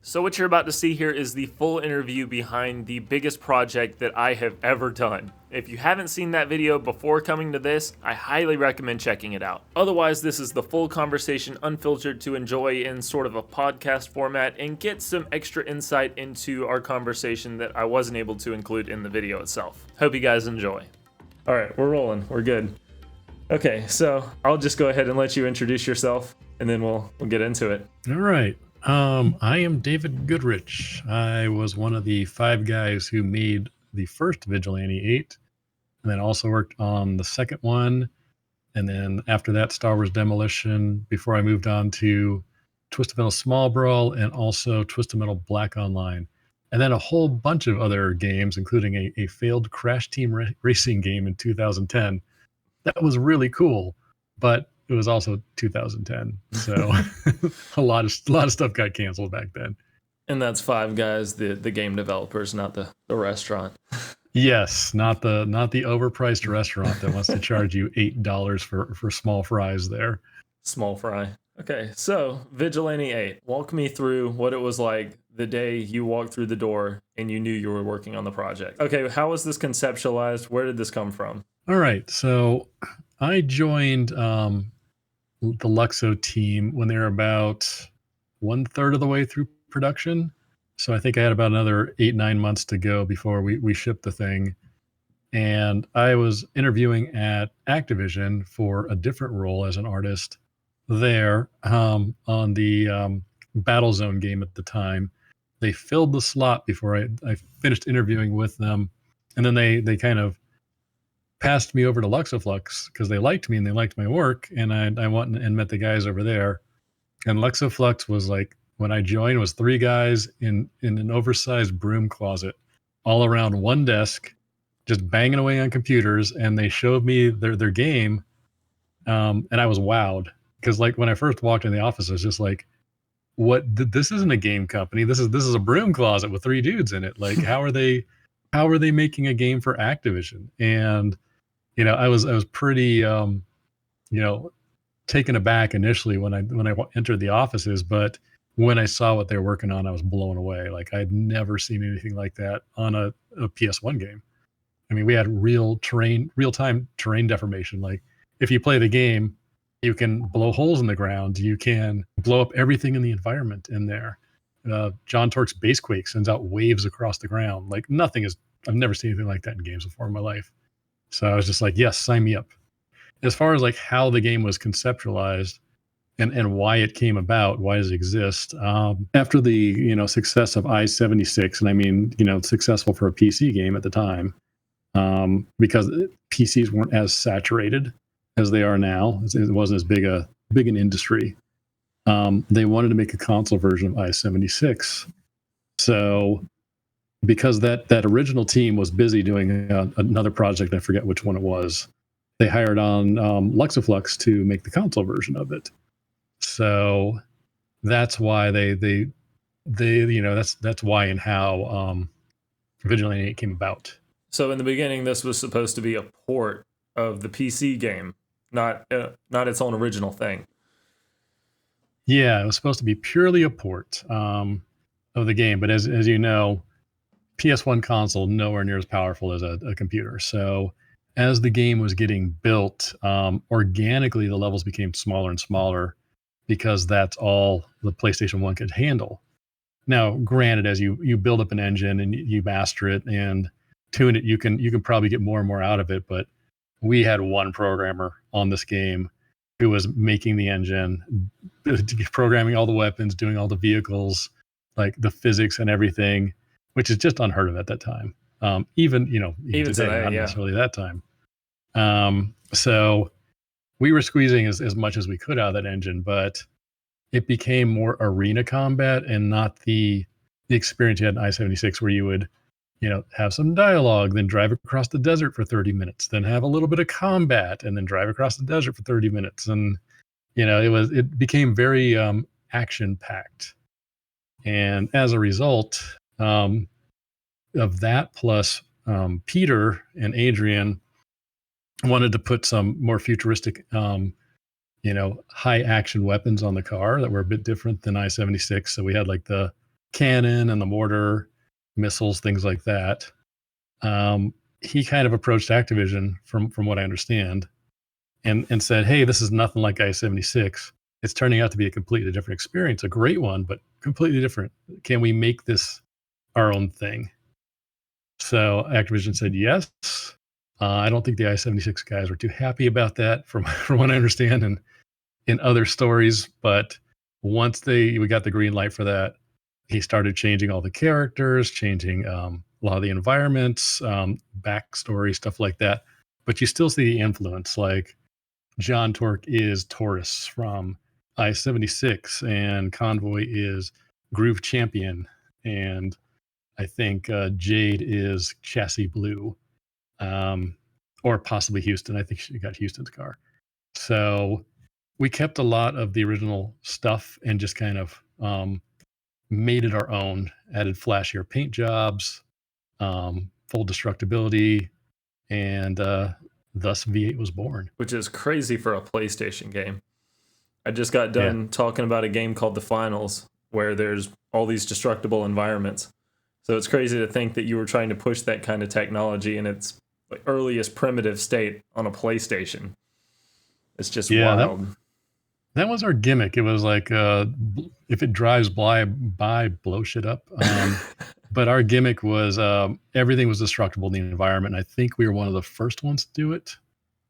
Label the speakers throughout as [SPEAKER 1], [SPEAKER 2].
[SPEAKER 1] So what you're about to see here is the full interview behind the biggest project that I have ever done. If you haven't seen that video before coming to this, I highly recommend checking it out. Otherwise, this is the full conversation unfiltered to enjoy in sort of a podcast format and get some extra insight into our conversation that I wasn't able to include in the video itself. Hope you guys enjoy. All right, we're rolling. We're good. Okay, so I'll just go ahead and let you introduce yourself and then we'll get into it.
[SPEAKER 2] All right. I am David Goodrich. I was one of the 5 guys who made the first Vigilante 8, and then also worked on the second one, and then after that, Star Wars Demolition, before I moved on to Twisted Metal Small Brawl, and also Twisted Metal Black Online, and then a whole bunch of other games, including a failed Crash Team racing game in 2010. That was really cool, but it was also 2010, so a lot of stuff got canceled back then.
[SPEAKER 1] And that's 5 guys, the game developers, not the restaurant.
[SPEAKER 2] Yes, not the overpriced restaurant that wants to charge you $8 for small fries there.
[SPEAKER 1] Small fry. Okay, so Vigilante 8. Walk me through what it was like the day you walked through the door and you knew you were working on the project. Okay, how was this conceptualized? Where did this come from?
[SPEAKER 2] All right, so I joined the Luxo team when they were about 1/3 of the way through production. So I think I had about another 8-9 months to go before we shipped the thing. And I was interviewing at Activision for a different role as an artist there on the Battlezone game at the time. They filled the slot before I finished interviewing with them. And then they kind of passed me over to Luxoflux because they liked me and they liked my work. And I went and met the guys over there. And Luxoflux was like, when I joined, was 3 guys in an oversized broom closet all around one desk, just banging away on computers. And they showed me their game. And I was wowed because, like, when I first walked in the office, I was just like, what? This isn't a game company. This is a broom closet with 3 dudes in it. Like, how are they making a game for Activision? And I was pretty taken aback initially when I entered the offices, but when I saw what they were working on, I was blown away. Like, I'd never seen anything like that on a PS1 game. I mean, we had real-time terrain deformation. Like, if you play the game, you can blow holes in the ground. You can blow up everything in the environment in there. John Torque's Basequake sends out waves across the ground. Like, I've never seen anything like that in games before in my life. So I was just like, yes, sign me up. As far as like how the game was conceptualized and why it came about, why does it exist? After the success of I-76, and I mean successful for a PC game at the time, because PCs weren't as saturated as they are now. It wasn't as big an industry. They wanted to make a console version of I-76. So because that original team was busy doing another project, I forget which one it was, they hired on Luxoflux to make the console version of it. So that's why that's why and how Vigilante 8 came about.
[SPEAKER 1] So in the beginning, this was supposed to be a port of the PC game, not its own original thing.
[SPEAKER 2] Yeah, it was supposed to be purely a port of the game, but as you know, PS1 console nowhere near as powerful as a computer. So as the game was getting built, organically the levels became smaller and smaller because that's all the PlayStation 1 could handle. Now, granted, as you build up an engine and you master it and tune it, you can probably get more and more out of it. But we had one programmer on this game who was making the engine, programming all the weapons, doing all the vehicles, like the physics and everything, which is just unheard of at that time. Even today, not necessarily that time. So we were squeezing as much as we could out of that engine, but it became more arena combat and not the experience you had in I-76 where you would, have some dialogue, then drive across the desert for 30 minutes, then have a little bit of combat, and then drive across the desert for 30 minutes. And, it became very action-packed. And as a result of that, plus Peter and Adrian wanted to put some more futuristic, high action weapons on the car that were a bit different than I-76. So we had like the cannon and the mortar, missiles, things like that. He kind of approached Activision, from what I understand, and said, "Hey, this is nothing like I-76. It's turning out to be a completely different experience, a great one, but completely different. Can we make this our own thing?" So Activision said yes. I don't think the I-76 guys were too happy about that, from from what I understand, and in other stories. But once we got the green light for that, he started changing all the characters, changing a lot of the environments, backstory, stuff like that. But you still see the influence. Like John Torque is Taurus from I-76, and Convoy is Groove Champion, and I think Jade is Chassis Blue, um, or possibly Houston. I think she got Houston's car. So we kept a lot of the original stuff and just kind of made it our own, added flashier paint jobs, full destructibility, and thus V8 was born.
[SPEAKER 1] Which is crazy for a PlayStation game. I just got done talking about a game called The Finals, where there's all these destructible environments. So it's crazy to think that you were trying to push that kind of technology in its earliest primitive state on a PlayStation. It's just wild.
[SPEAKER 2] That was our gimmick. It was like, if it drives by, blow shit up. But our gimmick was everything was destructible in the environment. And I think we were one of the first ones to do it.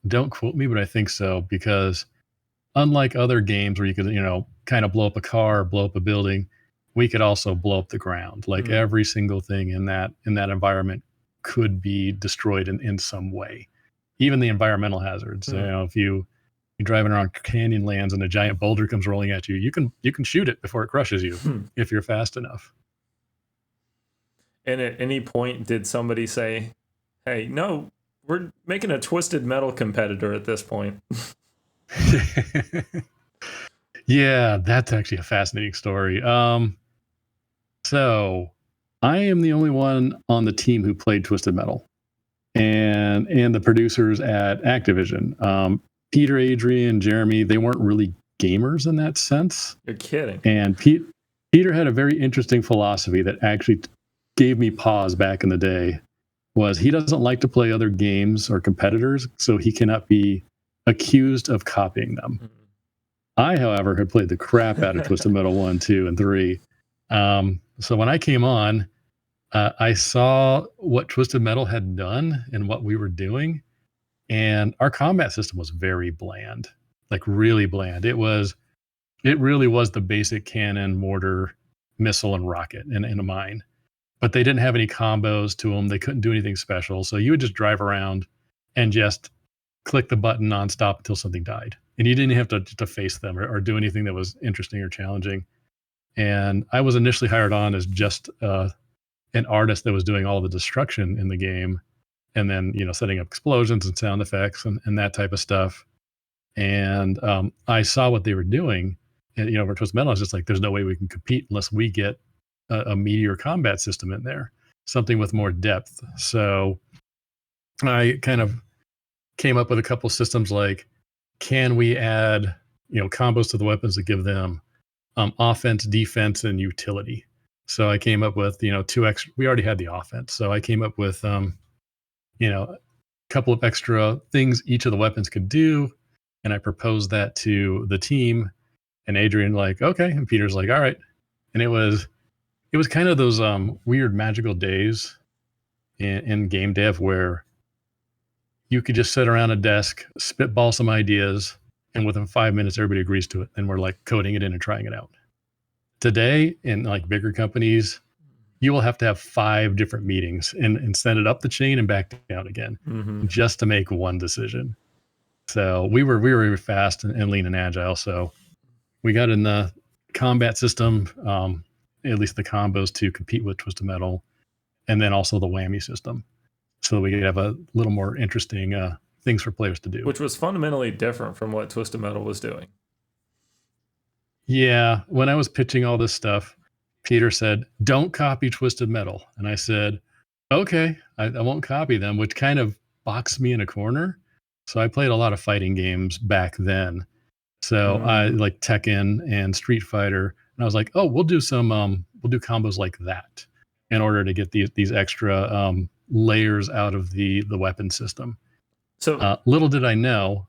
[SPEAKER 2] Don't quote me, but I think so, because unlike other games where you could, kind of blow up a car, blow up a building, we could also blow up the ground. Like every single thing in that environment could be destroyed in some way. Even the environmental hazards. If you're driving around Canyonlands and a giant boulder comes rolling at you, you can shoot it before it crushes you if you're fast enough.
[SPEAKER 1] And at any point, did somebody say, "Hey, no, we're making a Twisted Metal competitor at this point"?
[SPEAKER 2] Yeah, that's actually a fascinating story. So I am the only one on the team who played Twisted Metal, and the producers at Activision. Peter, Adrian, Jeremy, they weren't really gamers in that sense.
[SPEAKER 1] You're kidding.
[SPEAKER 2] And Peter had a very interesting philosophy that actually gave me pause back in the day. Was he doesn't like to play other games or competitors, so he cannot be accused of copying them. I, however, had played the crap out of Twisted Metal 1, 2, and 3. So when I came on, I saw what Twisted Metal had done and what we were doing. And our combat system was very bland, like really bland. It really was the basic cannon, mortar, missile, and rocket in a mine. But they didn't have any combos to them. They couldn't do anything special. So you would just drive around and just click the button nonstop until something died. And you didn't have to face them or do anything that was interesting or challenging. And I was initially hired on as just an artist that was doing all the destruction in the game, and then setting up explosions and sound effects and that type of stuff. And I saw what they were doing, and for Twisted Metal, I was just like, there's no way we can compete unless we get a meteor combat system in there, something with more depth. So I kind of came up with a couple systems like, can we add combos to the weapons that give them offense, defense, and utility? So I came up with two extra. We already had the offense, so I came up with a couple of extra things each of the weapons could do, and I proposed that to the team. And Adrian like, okay, and Peter's like, all right. And it was kind of those weird magical days in game dev where you could just sit around a desk, spitball some ideas, and within 5 minutes, everybody agrees to it. And we're like coding it in and trying it out. Today, in like bigger companies, you will have to have 5 different meetings and send it up the chain and back down again just to make one decision. So we were very fast and lean and agile. So we got in the combat system, at least the combos to compete with Twisted Metal, and then also the whammy system, so we could have a little more interesting things for players to do.
[SPEAKER 1] Which was fundamentally different from what Twisted Metal was doing.
[SPEAKER 2] Yeah, when I was pitching all this stuff, Peter said, don't copy Twisted Metal. And I said, okay, I won't copy them, which kind of boxed me in a corner. So I played a lot of fighting games back then. So I like Tekken and Street Fighter. And I was like, oh, we'll do some combos like that in order to get these extra layers out of the weapon system.
[SPEAKER 1] So
[SPEAKER 2] little did I know,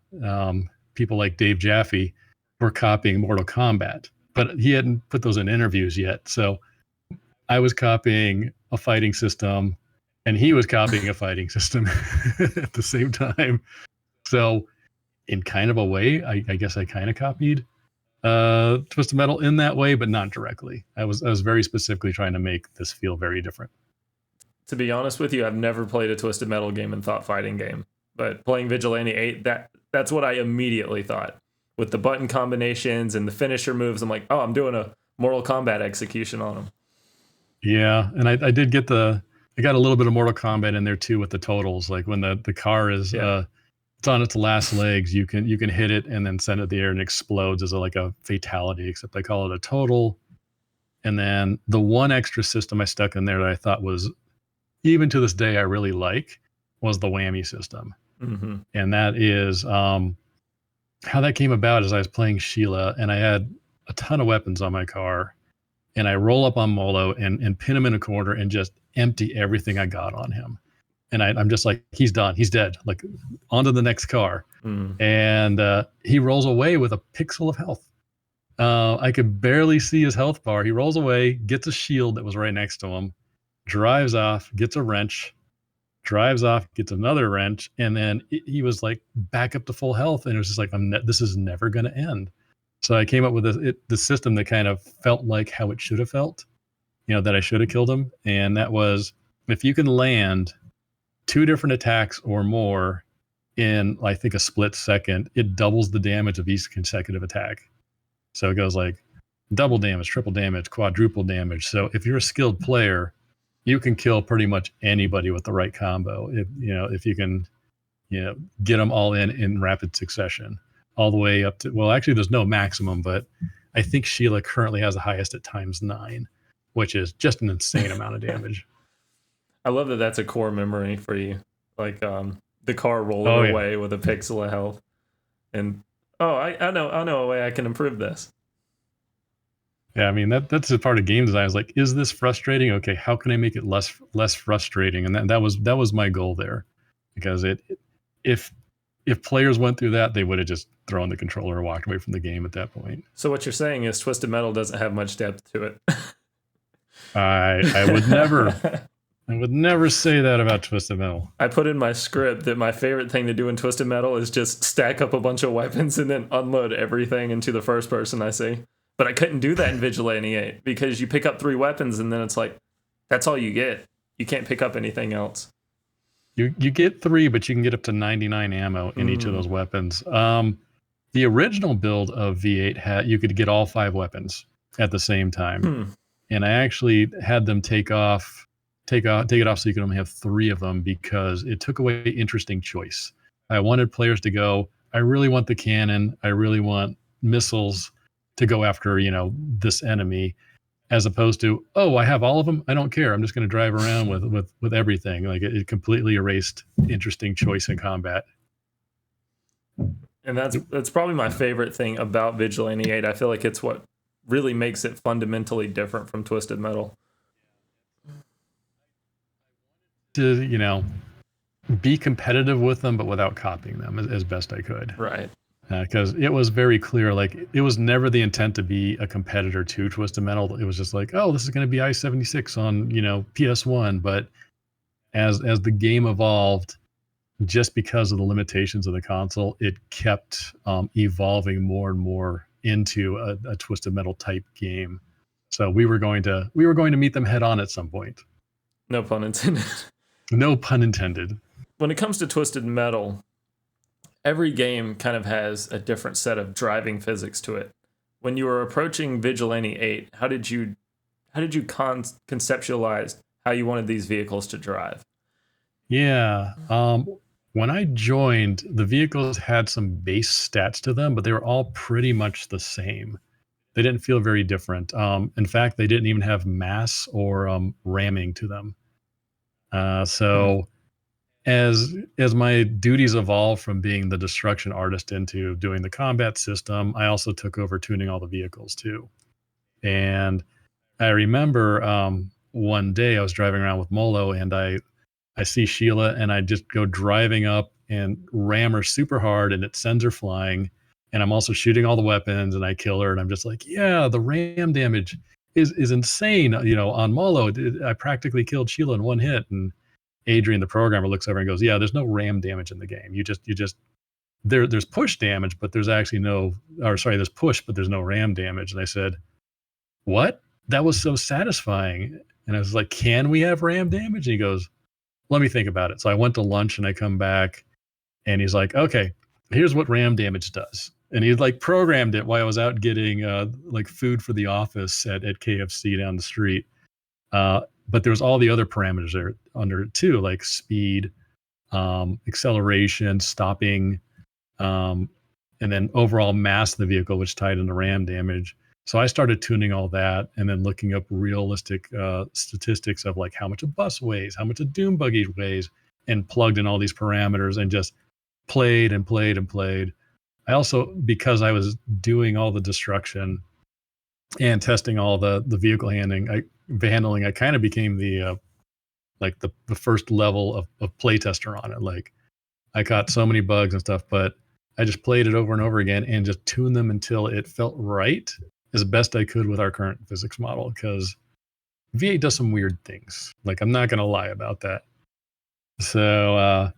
[SPEAKER 2] people like Dave Jaffe were copying Mortal Kombat, but he hadn't put those in interviews yet. So I was copying a fighting system, and he was copying a fighting system at the same time. So in kind of a way, I guess I kind of copied Twisted Metal in that way, but not directly. I was very specifically trying to make this feel very different.
[SPEAKER 1] to be honest with you, I've never played a Twisted Metal game and thought fighting game. But playing Vigilante 8, that's what I immediately thought. With the button combinations and the finisher moves, I'm like, oh, I'm doing a Mortal Kombat execution on them.
[SPEAKER 2] Yeah, and I did get I got a little bit of Mortal Kombat in there too with the totals. Like when the car is it's on its last legs, you can hit it and then send it in the air and it explodes as like a fatality, except I call it a total. And then the one extra system I stuck in there that I thought was, even to this day, I really like, was the whammy system.
[SPEAKER 1] Mm-hmm.
[SPEAKER 2] And that is how that came about is I was playing Sheila and I had a ton of weapons on my car, and I roll up on Molo and pin him in a corner and just empty everything I got on him. And I'm just like, he's done. He's dead. Like, on to the next car.
[SPEAKER 1] Mm.
[SPEAKER 2] And he rolls away with a pixel of health. I could barely see his health bar. He rolls away, gets a shield that was right next to him, drives off, gets a wrench, drives off, gets another wrench, and then he was like back up to full health. And it was just like, this is never going to end. So I came up with the system that kind of felt like how it should have felt, that I should have killed him. And that was, if you can land 2 different attacks or more in, I think, a split second, it doubles the damage of each consecutive attack. So it goes like double damage, triple damage, quadruple damage. So if you're a skilled player, you can kill pretty much anybody with the right combo. If you can, get them all in rapid succession, all the way up to, well, actually there's no maximum, but I think Sheila currently has the highest at ×9, which is just an insane amount of damage.
[SPEAKER 1] I love that that's a core memory for you. Like the car rolling away with a pixel of health. And I know a way I can improve this.
[SPEAKER 2] Yeah, I mean that's a part of game design. I was like, is this frustrating? Okay, how can I make it less frustrating? And that was my goal there, because if players went through that, they would have just thrown the controller and walked away from the game at that point.
[SPEAKER 1] So what you're saying is Twisted Metal doesn't have much depth to it.
[SPEAKER 2] I would never. I would never say that about Twisted Metal.
[SPEAKER 1] I put in my script that my favorite thing to do in Twisted Metal is just stack up a bunch of weapons and then unload everything into the first person I see. But I couldn't do that in Vigilante 8 because you pick up 3 weapons and then it's like, that's all you get. You can't pick up anything else.
[SPEAKER 2] You get 3, but you can get up to 99 ammo in each of those weapons. The original build of V8 you could get all 5 weapons at the same time. And I actually had them take it off so you could only have 3 of them, because it took away interesting choice. I wanted players to go, I really want the cannon, I really want missiles to go after, this enemy, as opposed to, I have all of them, I don't care, I'm just going to drive around with everything. Like it completely erased interesting choice in combat.
[SPEAKER 1] And that's probably my favorite thing about Vigilante 8. I feel like it's what really makes it fundamentally different from Twisted Metal.
[SPEAKER 2] To be competitive with them, but without copying them as best I could.
[SPEAKER 1] Right.
[SPEAKER 2] Because it was very clear, like it was never the intent to be a competitor to Twisted Metal. It was just like, this is going to be I-76 on PS1. But as the game evolved, just because of the limitations of the console, it kept evolving more and more into a Twisted Metal type game. So we were going to meet them head on at some point.
[SPEAKER 1] No pun intended.
[SPEAKER 2] No pun intended.
[SPEAKER 1] When it comes to Twisted Metal, every game kind of has a different set of driving physics to it. When you were approaching Vigilante 8, how did you conceptualize how you wanted these vehicles to drive?
[SPEAKER 2] Yeah. When I joined, the vehicles had some base stats to them, but they were all pretty much the same. They didn't feel very different. In fact, they didn't even have mass or ramming to them. So as my duties evolved from being the destruction artist into doing the combat system, I also took over tuning all the vehicles too. And I remember one day I was driving around with Molo, and I see Sheila, and I just go driving up and ram her super hard, and it sends her flying. And I'm also shooting all the weapons, and I kill her, and I'm just like, yeah, the ram damage is insane. On Molo, I practically killed Sheila in one hit. And Adrian, the programmer, looks over and goes, yeah, there's no ram damage in the game. You just there's push damage, but there's actually no, or sorry, there's push, but there's no ram damage. And I said, what? That was so satisfying. And I was like, can we have ram damage? And he goes, let me think about it. So I went to lunch and I come back and he's like, okay, here's what RAM damage does. And he like programmed it while I was out getting like food for the office at KFC down the street. But there was all the other parameters there under it too, like speed, acceleration, stopping, and then overall mass of the vehicle, which tied into RAM damage. So I started tuning all that and then looking up realistic statistics of like how much a bus weighs, how much a Doom buggy weighs, and plugged in all these parameters and just played and played and played. I also, because I was doing all the destruction and testing all the vehicle handling, I kind of became the like the first level of play tester on it. Like I caught so many bugs and stuff, but I just played it over and over again and just tuned them until it felt right as best I could with our current physics model, because V8 does some weird things. Like, I'm not going to lie about that. So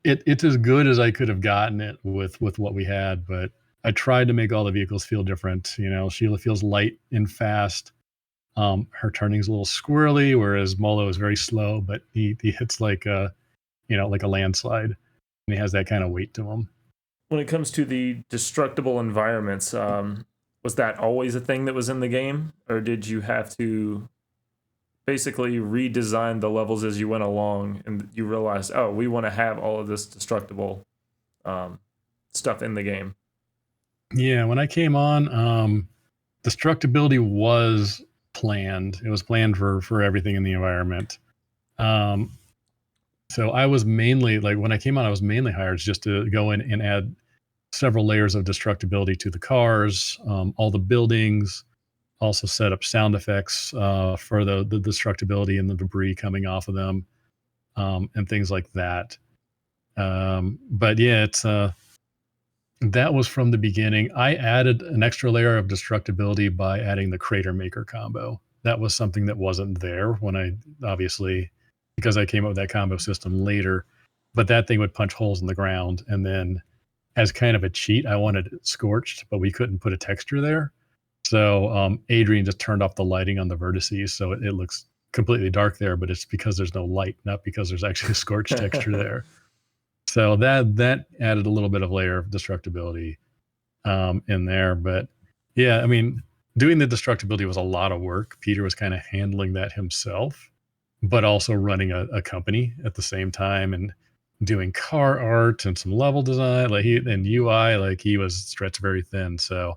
[SPEAKER 2] it's as good as I could have gotten it with what we had, but I tried to make all the vehicles feel different. Sheila feels light and fast. Her turning's a little squirrely, whereas Molo is very slow, but he hits like like a landslide, and he has that kind of weight to him.
[SPEAKER 1] When it comes to the destructible environments, was that always a thing that was in the game, or did you have to basically redesign the levels as you went along and you realized, oh, we want to have all of this destructible stuff in the game?
[SPEAKER 2] Yeah, when I came on, destructibility was planned. It was planned for everything in the environment. So I was mainly, like, when I came on, I was mainly hired just to go in and add several layers of destructibility to the cars, all the buildings, also set up sound effects for the destructibility and the debris coming off of them, and things like that. But yeah, it's that was from the beginning. I added an extra layer of destructibility by adding the Crater Maker combo. That was something that wasn't there when I, obviously, because I came up with that combo system later. But that thing would punch holes in the ground, and then as kind of a cheat, I wanted it scorched, but we couldn't put a texture there. So Adrian just turned off the lighting on the vertices, so it looks completely dark there, but it's because there's no light, not because there's actually a scorched texture there. So that added a little bit of layer of destructibility in there. But yeah, I mean, doing the destructibility was a lot of work. Peter was kind of handling that himself, but also running a company at the same time and doing car art and some level design, and UI, like he was stretched very thin. So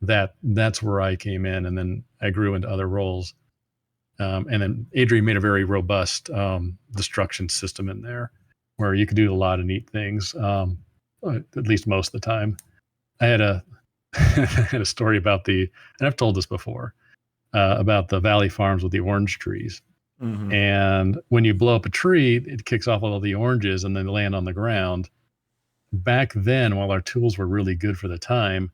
[SPEAKER 2] that's where I came in, and then I grew into other roles. And then Adrian made a very robust destruction system in there where you could do a lot of neat things, at least most of the time. I had a I had a story about and I've told this before, about the Valley Farms with the orange trees.
[SPEAKER 1] Mm-hmm.
[SPEAKER 2] And when you blow up a tree, it kicks off all the oranges and then land on the ground. Back then, while our tools were really good for the time,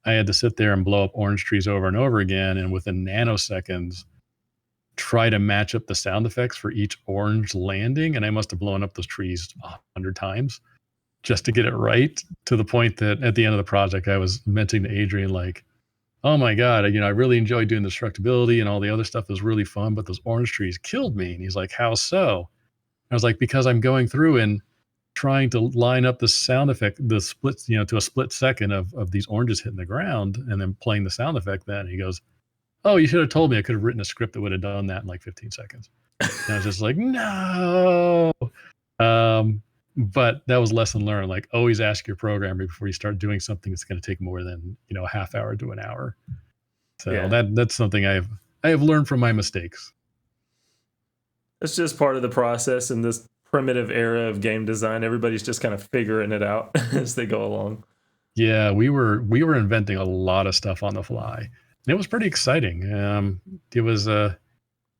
[SPEAKER 2] I had to sit there and blow up orange trees over and over again, and within nanoseconds, try to match up the sound effects for each orange landing. And I must have blown up those trees 100 times just to get it right, to the point that at the end of the project, I was mentioning to Adrian, like, oh my God, I really enjoyed doing the destructibility and all the other stuff was really fun, but those orange trees killed me. And he's like, how so? I was like, because I'm going through and trying to line up the sound effect, the split, to a split second of these oranges hitting the ground and then playing the sound effect then. And he goes, oh, you should have told me. I could have written a script that would have done that in like 15 seconds. And I was just like, no. But that was lesson learned. Like, always ask your programmer before you start doing something that's going to take more than a half hour to an hour. So yeah, that's something I have learned from my mistakes.
[SPEAKER 1] It's just part of the process in this primitive era of game design. Everybody's just kind of figuring it out as they go along.
[SPEAKER 2] Yeah, we were inventing a lot of stuff on the fly. It was pretty exciting. It was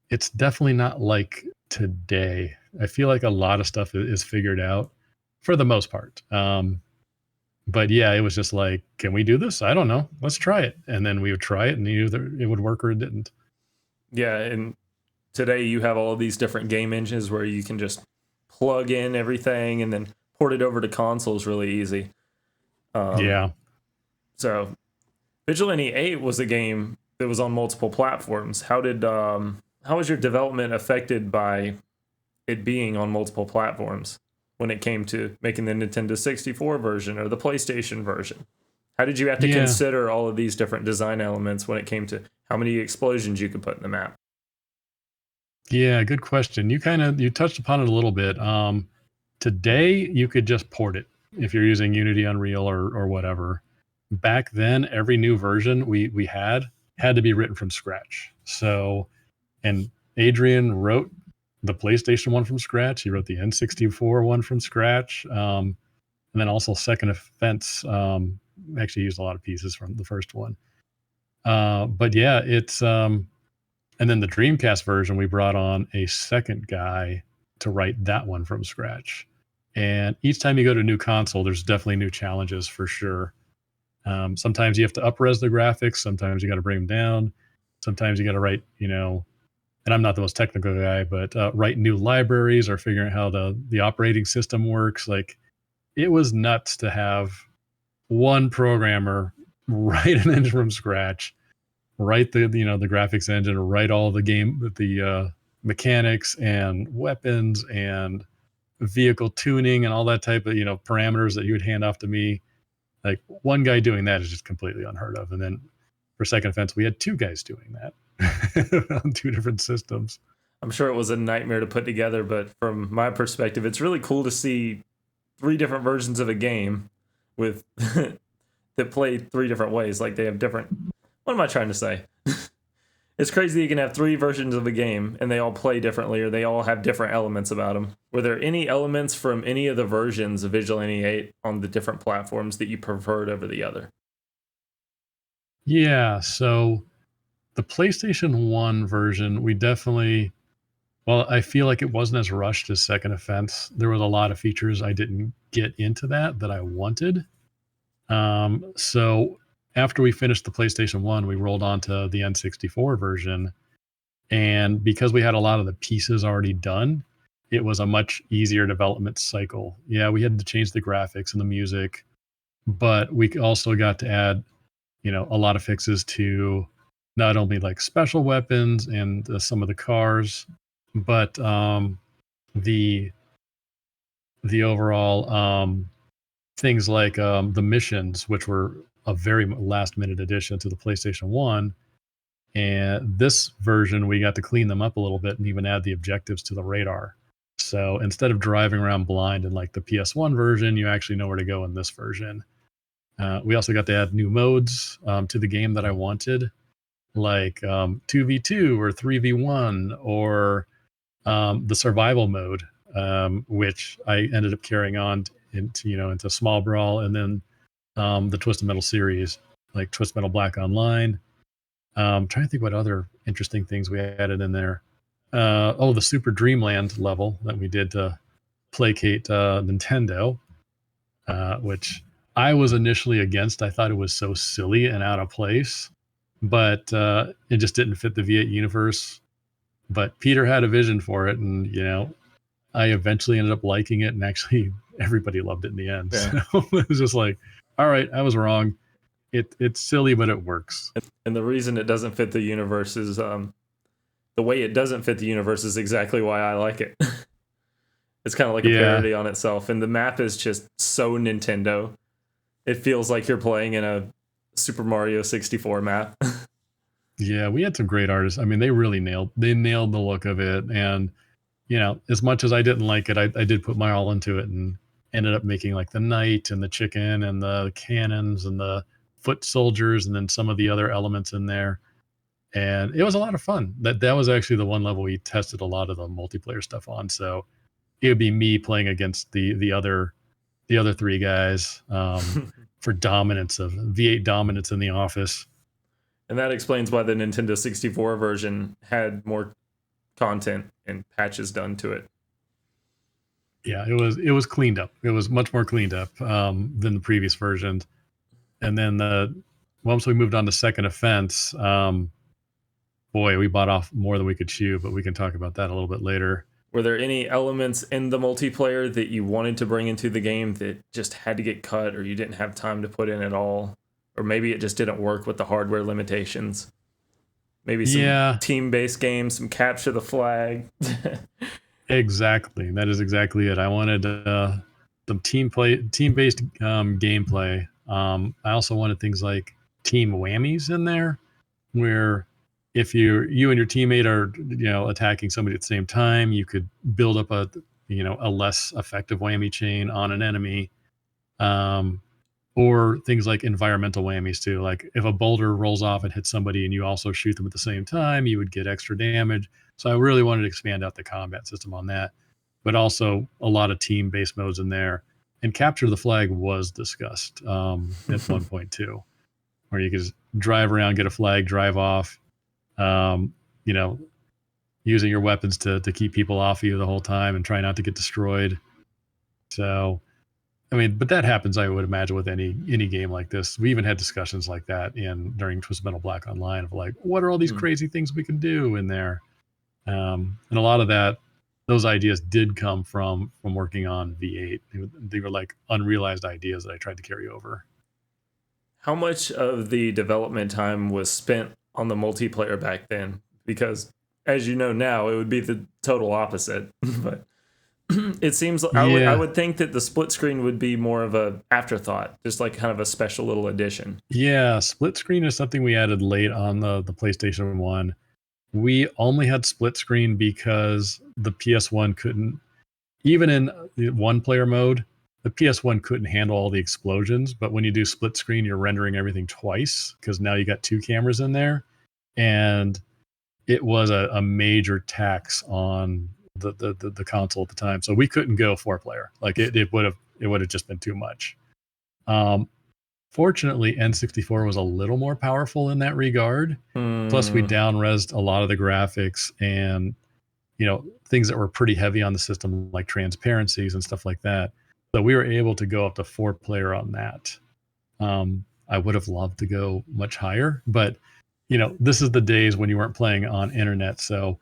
[SPEAKER 2] it's definitely not like today. I feel like a lot of stuff is figured out for the most part. But yeah, it was just like, can we do this? I don't know. Let's try it. And then we would try it and either it would work or it didn't.
[SPEAKER 1] Yeah, and today you have all of these different game engines where you can just plug in everything and then port it over to consoles really easy.
[SPEAKER 2] Yeah.
[SPEAKER 1] So Vigilante 8 was a game that was on multiple platforms. How was your development affected by it being on multiple platforms when it came to making the Nintendo 64 version or the PlayStation version? How did you have to
[SPEAKER 2] Yeah.
[SPEAKER 1] consider all of these different design elements when it came to how many explosions you could put in the map?
[SPEAKER 2] Yeah, good question. You touched upon it a little bit. Today you could just port it if you're using Unity, Unreal, or whatever. Back then, every new version we had to be written from scratch. So, and Adrian wrote the PlayStation one from scratch. He wrote the N64 one from scratch, and then also Second Offense. Actually, used a lot of pieces from the first one. But yeah, it's and then the Dreamcast version, we brought on a second guy to write that one from scratch. And each time you go to a new console, there's definitely new challenges for sure. Sometimes you have to upres the graphics. Sometimes you got to bring them down. Sometimes you got to write, and I'm not the most technical guy, but write new libraries or figuring out how the operating system works. Like it was nuts to have one programmer write an engine from scratch, write the graphics engine, write all the mechanics and weapons and vehicle tuning and all that type of parameters that you would hand off to me. Like one guy doing that is just completely unheard of. And then for Second Offense, we had two guys doing that on two different systems.
[SPEAKER 1] I'm sure it was a nightmare to put together, but from my perspective, it's really cool to see three different versions of a game with that play three different ways. Like they have different. What am I trying to say? It's crazy you can have three versions of a game and they all play differently or they all have different elements about them. Were there any elements from any of the versions of Vigilante 8 on the different platforms that you preferred over the other?
[SPEAKER 2] Yeah, so the PlayStation 1 version, we definitely, well, I feel like it wasn't as rushed as Second Offense. There was a lot of features I didn't get into that I wanted. So after we finished the PlayStation 1, we rolled on to the N64 version. And because we had a lot of the pieces already done, it was a much easier development cycle. Yeah, we had to change the graphics and the music, but we also got to add, a lot of fixes to not only like special weapons and some of the cars, but the the overall things like the missions, which were a very last minute addition to the PlayStation 1. And this version, we got to clean them up a little bit and even add the objectives to the radar. So instead of driving around blind in like the PS1 version, you actually know where to go in this version. We also got to add new modes to the game that I wanted, like 2v2 or 3v1 or the survival mode, which I ended up carrying on into Small Brawl, and then the Twisted Metal series, like Twisted Metal Black Online. Trying to think what other interesting things we added in there. The Super Dreamland level that we did to placate Nintendo, which I was initially against. I thought it was so silly and out of place, but it just didn't fit the V8 universe. But Peter had a vision for it, and I eventually ended up liking it, and actually everybody loved it in the end.
[SPEAKER 1] Yeah.
[SPEAKER 2] So it was just like, all right, I was wrong. It's silly, but it works.
[SPEAKER 1] And the reason it doesn't fit the universe is the way it doesn't fit the universe is exactly why I like it. It's kind of like a parody on itself, and the map is just so Nintendo. It feels like you're playing in a Super Mario 64 map.
[SPEAKER 2] Yeah, we had some great artists. I mean, they really nailed the look of it. And, as much as I didn't like it, I did put my all into it and ended up making like the knight and the chicken and the cannons and the foot soldiers and then some of the other elements in there. And it was a lot of fun. That was actually the one level we tested a lot of the multiplayer stuff on. So it would be me playing against the other three guys for dominance of V8 dominance in the office.
[SPEAKER 1] And that explains why the Nintendo 64 version had more content and patches done to it.
[SPEAKER 2] Yeah, it was cleaned up. It was much more cleaned up than the previous versions. And then once we moved on to Second Offense, boy, we bought off more than we could chew, but we can talk about that a little bit later.
[SPEAKER 1] Were there any elements in the multiplayer that you wanted to bring into the game that just had to get cut, or you didn't have time to put in at all? Or maybe it just didn't work with the hardware limitations? Maybe some team-based games, some capture the flag.
[SPEAKER 2] Exactly. That is exactly it. I wanted some team-based gameplay. I also wanted things like team whammies in there, where if you and your teammate are attacking somebody at the same time, you could build up a less effective whammy chain on an enemy. Or things like environmental whammies too. Like if a boulder rolls off and hits somebody and you also shoot them at the same time, you would get extra damage. So I really wanted to expand out the combat system on that, but also a lot of team-based modes in there. And capture the flag was discussed at one point too, where you could just drive around, get a flag, drive off, using your weapons to keep people off of you the whole time and try not to get destroyed. So I mean, but that happens, I would imagine, with any game like this. We even had discussions like that during Twisted Metal Black Online of like, what are all these crazy things we can do in there? And a lot of those ideas did come from working on V8. They were like unrealized ideas that I tried to carry over.
[SPEAKER 1] How much of the development time was spent on the multiplayer back then? Because as you know now, it would be the total opposite. But it seems I would think that the split screen would be more of a afterthought, just like kind of a special little addition.
[SPEAKER 2] Yeah, split screen is something we added late on the PlayStation 1. We only had split screen because the PS1 couldn't, even in one player mode, the PS1 couldn't handle all the explosions. But when you do split screen, you're rendering everything twice because now you got two cameras in there. And it was a major tax on the console at the time. So we couldn't go 4-player. Like it would have just been too much. Fortunately, N64 was a little more powerful in that regard. Plus, we down-resed a lot of the graphics and things that were pretty heavy on the system, like transparencies and stuff like that. So we were able to go up to 4-player on that. I would have loved to go much higher, but this is the days when you weren't playing on internet. So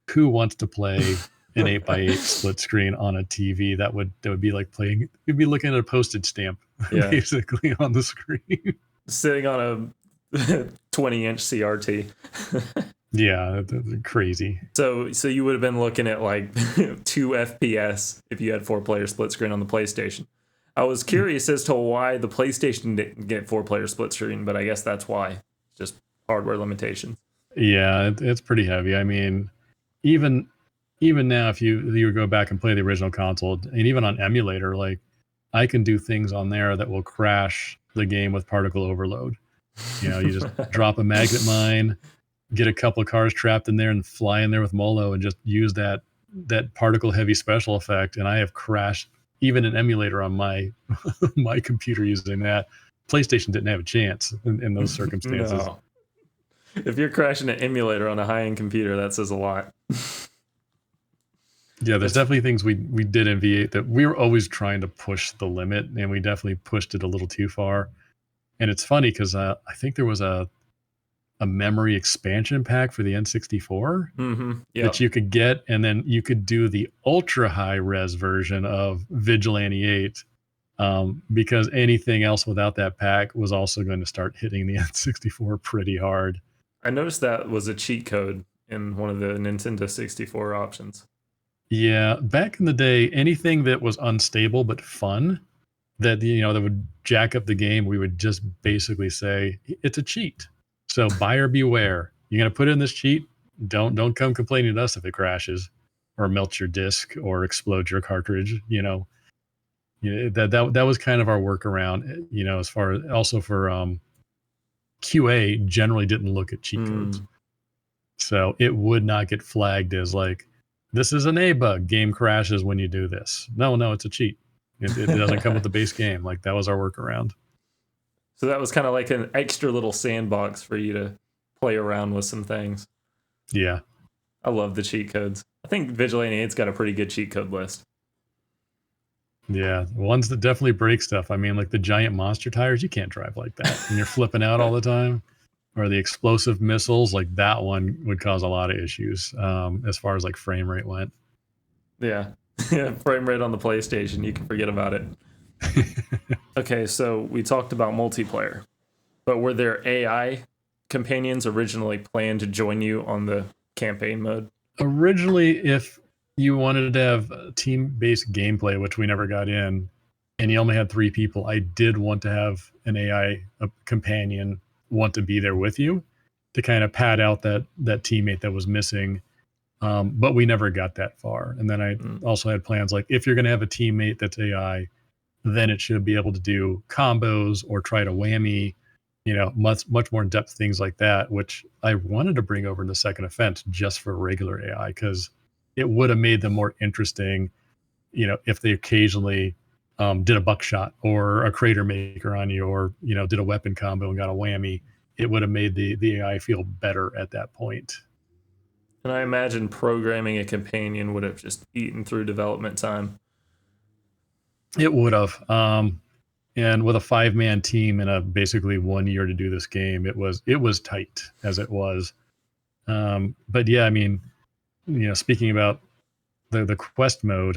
[SPEAKER 2] who wants to play an 8x8 split screen on a TV? That would be like playing. You'd be looking at a postage stamp, basically on the screen,
[SPEAKER 1] sitting on a 20-inch CRT.
[SPEAKER 2] Yeah, that's crazy.
[SPEAKER 1] So you would have been looking at like 2 FPS if you had 4-player split screen on the PlayStation. I was curious as to why the PlayStation didn't get 4-player split screen, but I guess that's why. Just hardware limitations.
[SPEAKER 2] Yeah, it's pretty heavy. I mean, even now, if you go back and play the original console, and even on emulator, like I can do things on there that will crash the game with particle overload. You just drop a magnet mine, get a couple of cars trapped in there, and fly in there with Molo, and just use that particle heavy special effect. And I have crashed even an emulator on my my computer using that. PlayStation didn't have a chance in those circumstances.
[SPEAKER 1] No. If you're crashing an emulator on a high-end computer, that says a lot.
[SPEAKER 2] Yeah, there's definitely things we did in V8 that we were always trying to push the limit, and we definitely pushed it a little too far. And it's funny because I think there was a memory expansion pack for the N64 that you could get, and then you could do the ultra high res version of Vigilante 8 because anything else without that pack was also going to start hitting the N64 pretty hard.
[SPEAKER 1] I noticed that was a cheat code in one of the Nintendo 64 options.
[SPEAKER 2] Yeah, back in the day, anything that was unstable but fun, that that would jack up the game, we would just basically say it's a cheat. So buyer beware. You're gonna put in this cheat. Don't come complaining to us if it crashes, or melts your disc, or explodes your cartridge. That was kind of our workaround. As far as also for QA, generally didn't look at cheat codes, so it would not get flagged as like, this is an A bug. Game crashes when you do this. No, it's a cheat. It doesn't come with the base game. Like that was our workaround.
[SPEAKER 1] So that was kind of like an extra little sandbox for you to play around with some things.
[SPEAKER 2] Yeah.
[SPEAKER 1] I love the cheat codes. I think Vigilante 8's got a pretty good cheat code list.
[SPEAKER 2] Yeah, ones that definitely break stuff. I mean, like the giant monster tires, you can't drive like that, and you're flipping out all the time. Or the explosive missiles, like that one would cause a lot of issues as far as like frame rate went.
[SPEAKER 1] Yeah. Frame rate on the PlayStation, you can forget about it. Okay, so we talked about multiplayer, but were there AI companions originally planned to join you on the campaign mode?
[SPEAKER 2] Originally, if you wanted to have team-based gameplay, which we never got in, and you only had 3 people, I did want to have an AI companion want to be there with you to kind of pad out that teammate that was missing. But we never got that far. And then I also had plans like if you're going to have a teammate that's AI, then it should be able to do combos or try to whammy, much more in-depth things like that, which I wanted to bring over in the Second Offense just for regular AI because it would have made them more interesting, if they occasionally did a buckshot or a crater maker on you or, did a weapon combo and got a whammy. It would have made the AI feel better at that point.
[SPEAKER 1] And I imagine programming a companion would have just eaten through development time.
[SPEAKER 2] It would have. And with a 5-man team and a basically 1 year to do this game, it was tight as it was. But yeah, I mean, speaking about the quest mode,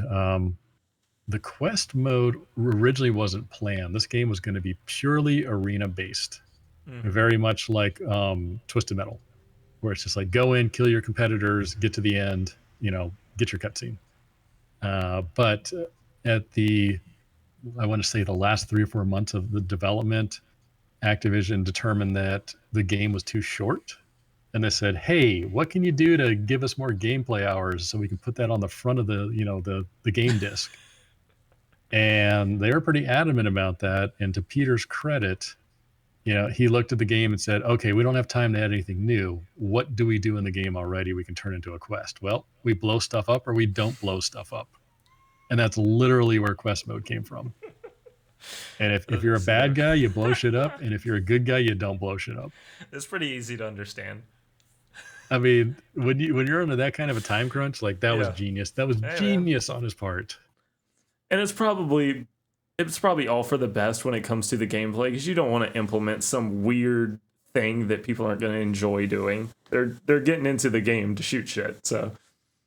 [SPEAKER 2] the quest mode originally wasn't planned. This game was going to be purely arena based, very much like Twisted Metal, where it's just like go in, kill your competitors, get to the end, get your cutscene. But at I want to say the last 3 or 4 months of the development, Activision determined that the game was too short. And they said, hey, what can you do to give us more gameplay hours so we can put that on the front of the game disc? And they were pretty adamant about that. And to Peter's credit, he looked at the game and said, okay, we don't have time to add anything new. What do we do in the game already we can turn into a quest? Well, we blow stuff up or we don't blow stuff up. And that's literally where quest mode came from. And if you're a bad guy, you blow shit up. And if you're a good guy, you don't blow shit up.
[SPEAKER 1] It's pretty easy to understand.
[SPEAKER 2] I mean, when you're under that kind of a time crunch, like that was genius. That was genius on his part.
[SPEAKER 1] And it's probably all for the best when it comes to the gameplay because you don't want to implement some weird thing that people aren't going to enjoy doing. They're getting into the game to shoot shit. So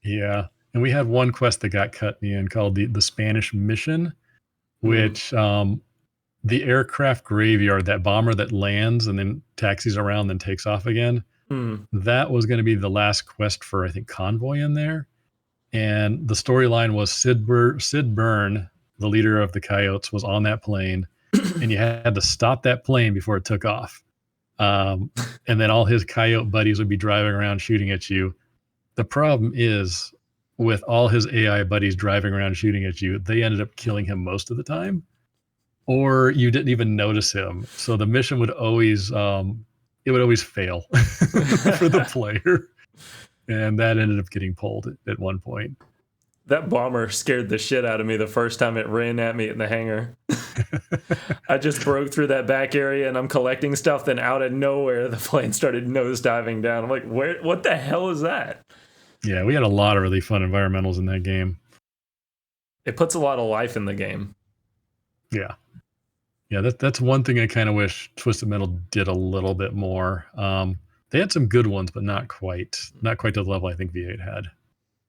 [SPEAKER 2] yeah. And we had one quest that got cut in the end called the Spanish Mission, which the aircraft graveyard, that bomber that lands and then taxis around, then takes off again, that was going to be the last quest for, I think, Convoy in there. And the storyline was Sid Byrne, the leader of the Coyotes, was on that plane, and you had to stop that plane before it took off. And then all his Coyote buddies would be driving around shooting at you. The problem is, with all his AI buddies driving around shooting at you, they ended up killing him most of the time, or you didn't even notice him. So the mission would always, it would always fail for the player. And that ended up getting pulled at one point.
[SPEAKER 1] That bomber scared the shit out of me the first time it ran at me in the hangar. I just broke through that back area and I'm collecting stuff. Then out of nowhere, the plane started nosediving down. I'm like, what the hell is that?
[SPEAKER 2] Yeah, we had a lot of really fun environmentals in that game.
[SPEAKER 1] It puts a lot of life in the game.
[SPEAKER 2] Yeah. Yeah, that's one thing I kind of wish Twisted Metal did a little bit more. They had some good ones, but not quite to the level I think V8 had.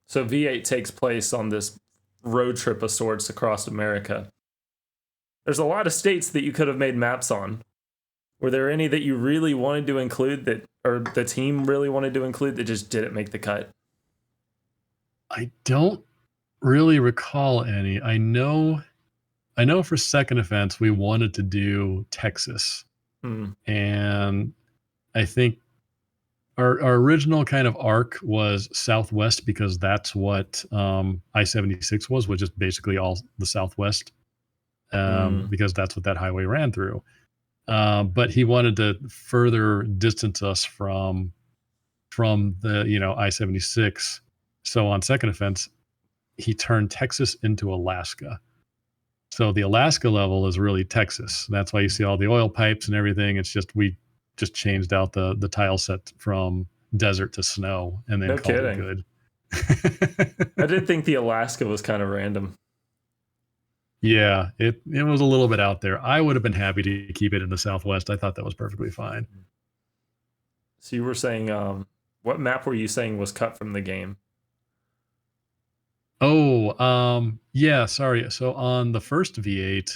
[SPEAKER 1] So V8 takes place on this road trip of sorts across America. There's a lot of states that you could have made maps on. Were there any that you really wanted to include that, or the team really wanted to include that just didn't make the cut?
[SPEAKER 2] I don't really recall any. I know for Second Offense, we wanted to do Texas. And I think our original kind of arc was Southwest because that's what I-76 was just basically all the Southwest because that's what that highway ran through. But he wanted to further distance us from the, I-76. So on Second Offense, he turned Texas into Alaska. So the Alaska level is really Texas. That's why you see all the oil pipes and everything. It's just we just changed out the tile set from desert to snow and then
[SPEAKER 1] No
[SPEAKER 2] called it
[SPEAKER 1] kidding.
[SPEAKER 2] good.
[SPEAKER 1] I did think the Alaska was kind of random.
[SPEAKER 2] Yeah, it was a little bit out there. I would have been happy to keep it in the Southwest. I thought that was perfectly fine.
[SPEAKER 1] So you were saying, what map were you saying was cut from the game?
[SPEAKER 2] Oh, yeah, sorry. So on the first V8,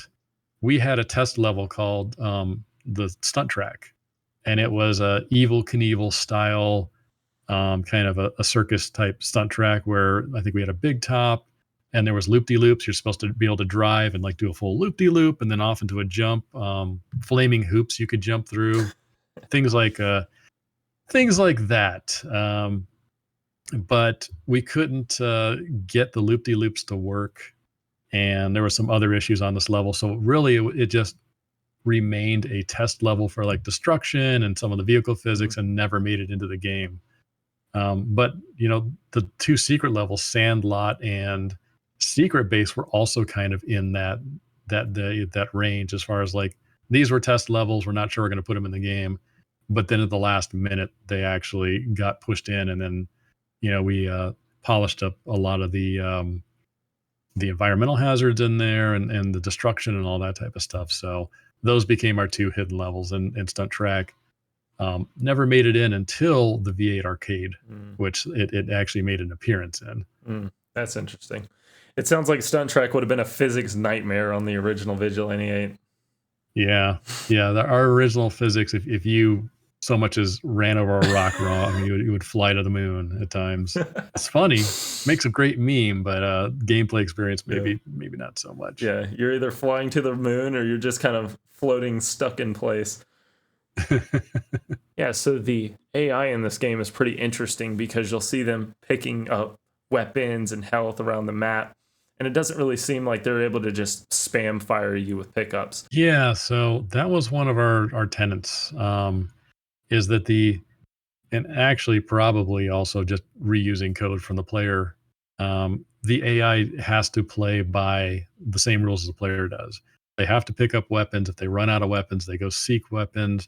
[SPEAKER 2] we had a test level called the Stunt Track, and it was a Evil Knievel style, kind of a circus type stunt track where I think we had a big top, and there was loop de loops. You're supposed to be able to drive and like do a full loop de loop, and then off into a jump. Flaming hoops you could jump through, things like things like that. But we couldn't get the loop de loops to work, and there were some other issues on this level. So really, it just remained a test level for like destruction and some of the vehicle physics, and never made it into the game. But the two secret levels, Sandlot and Secret Base, were also kind of in that range as far as like these were test levels. We're not sure we're going to put them in the game, but then at the last minute they actually got pushed in, and then we polished up a lot of the environmental hazards in there, and the destruction and all that type of stuff. So those became our two hidden levels in Stunt Track. Never made it in until the V8 arcade, which it actually made an appearance in.
[SPEAKER 1] That's interesting. It sounds like Stunt Track would have been a physics nightmare on the original Vigilante 8.
[SPEAKER 2] Yeah. Our original physics, if you so much as ran over a rock wrong, you would fly to the moon at times. It's funny, makes a great meme, but gameplay experience maybe not so much.
[SPEAKER 1] Yeah, you're either flying to the moon or you're just kind of floating stuck in place. Yeah, so the AI in this game is pretty interesting because you'll see them picking up weapons and health around the map, and it doesn't really seem like they're able to just spam fire you with pickups.
[SPEAKER 2] Yeah, so that was one of our tenets, is that and actually probably also just reusing code from the player, the AI has to play by the same rules as the player does. They have to pick up weapons. If they run out of weapons, they go seek weapons.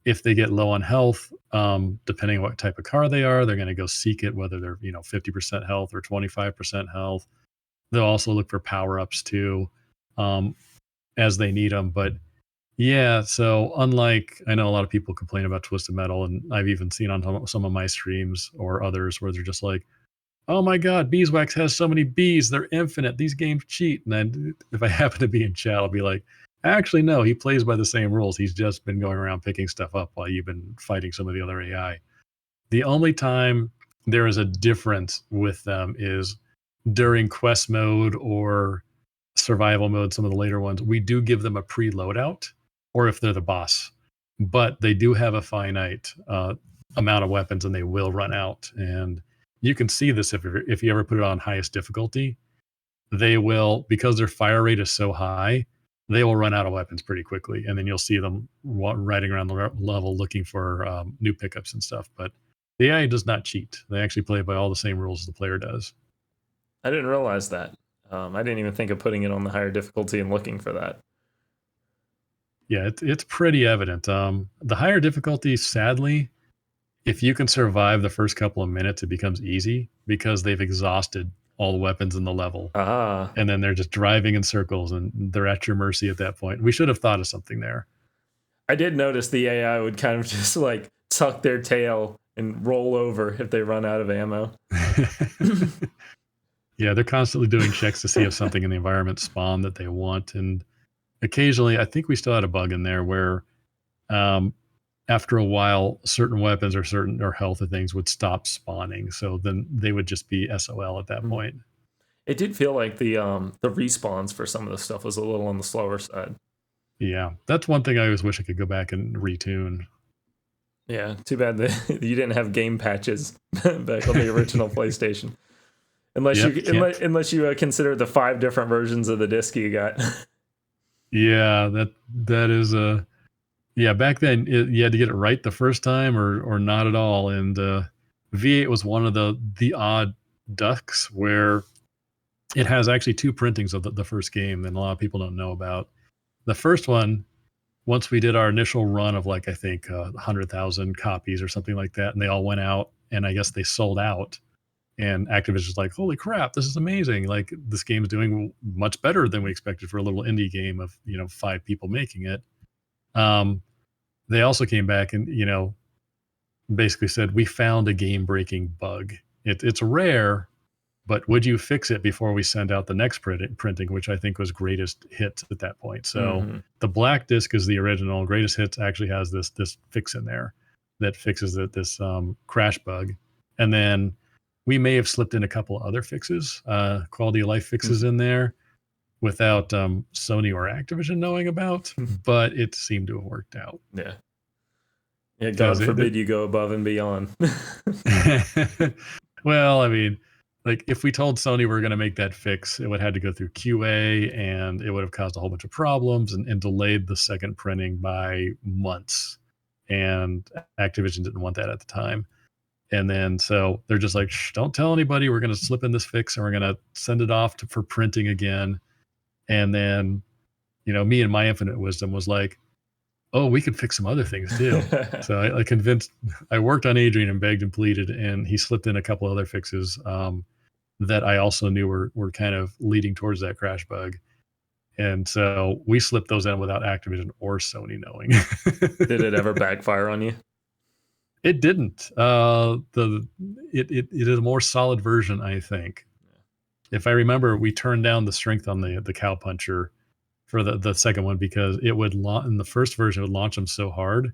[SPEAKER 2] If they get low on health, depending on what type of car they are, they're going to go seek it, whether they're 50% health or 25% health. They'll also look for power ups too, as they need them. But yeah, so unlike, I know a lot of people complain about Twisted Metal, and I've even seen on some of my streams or others where they're just like, "Oh my God, Beeswax has so many bees; they're infinite. These games cheat." And then if I happen to be in chat, I'll be like, "Actually, no. He plays by the same rules. He's just been going around picking stuff up while you've been fighting some of the other AI." The only time there is a difference with them is during quest mode or survival mode. Some of the later ones, we do give them a pre-loadout, or if they're the boss, but they do have a finite amount of weapons, and they will run out. And you can see this if you ever put it on highest difficulty. They will, because their fire rate is so high, they will run out of weapons pretty quickly, and then you'll see them riding around the level looking for new pickups and stuff. But the AI does not cheat. They actually play by all the same rules as the player does.
[SPEAKER 1] I didn't realize that. I didn't even think of putting it on the higher difficulty and looking for that.
[SPEAKER 2] Yeah, it's pretty evident. The higher difficulty, sadly, if you can survive the first couple of minutes, it becomes easy because they've exhausted all the weapons in the level.
[SPEAKER 1] Ah.
[SPEAKER 2] And then they're just driving in circles, and they're at your mercy at that point. We should have thought of something there.
[SPEAKER 1] I did notice the AI would kind of just like tuck their tail and roll over if they run out of ammo.
[SPEAKER 2] Yeah, they're constantly doing checks to see if something in the environment spawned that they want. And occasionally, I think we still had a bug in there where after a while, certain weapons or health of things would stop spawning. So then they would just be SOL at that point.
[SPEAKER 1] It did feel like the respawns for some of the stuff was a little on the slower side.
[SPEAKER 2] Yeah, that's one thing I always wish I could go back and retune.
[SPEAKER 1] Yeah, too bad that you didn't have game patches back on the original PlayStation. Unless you consider the 5 different versions of the disc you got.
[SPEAKER 2] Yeah, that is yeah, back then you had to get it right the first time or not at all. And V8 was one of the odd ducks where it has actually 2 printings of the first game that a lot of people don't know about. The first one once we did our initial run of like I think 100,000 copies or something like that, and they all went out, and I guess they sold out. And Activision's like, holy crap, this is amazing! Like this game's doing much better than we expected for a little indie game of 5 people making it. They also came back and basically said we found a game-breaking bug. It's rare, but would you fix it before we send out the next printing, which I think was Greatest Hits at that point. So the black disc is the original. Greatest Hits actually has this fix in there that fixes this crash bug. And then we may have slipped in a couple other fixes, quality of life fixes in there without Sony or Activision knowing about, but it seemed to have worked out.
[SPEAKER 1] Yeah. Yeah, God forbid you go above and beyond.
[SPEAKER 2] Well, I mean, like if we told Sony we were going to make that fix, it would have had to go through QA, and it would have caused a whole bunch of problems and delayed the second printing by months. And Activision didn't want that at the time. And then so they're just like, shh, don't tell anybody. We're going to slip in this fix and we're going to send it off for printing again. And then, me and my infinite wisdom was like, oh, we could fix some other things too. So I worked on Adrian and begged and pleaded, and he slipped in a couple other fixes that I also knew were kind of leading towards that crash bug. And so we slipped those in without Activision or Sony knowing.
[SPEAKER 1] Did it ever backfire on you?
[SPEAKER 2] It didn't. It is a more solid version, I think. If I remember, we turned down the strength on the cowpuncher for the second one because it would in the first version it would launch them so hard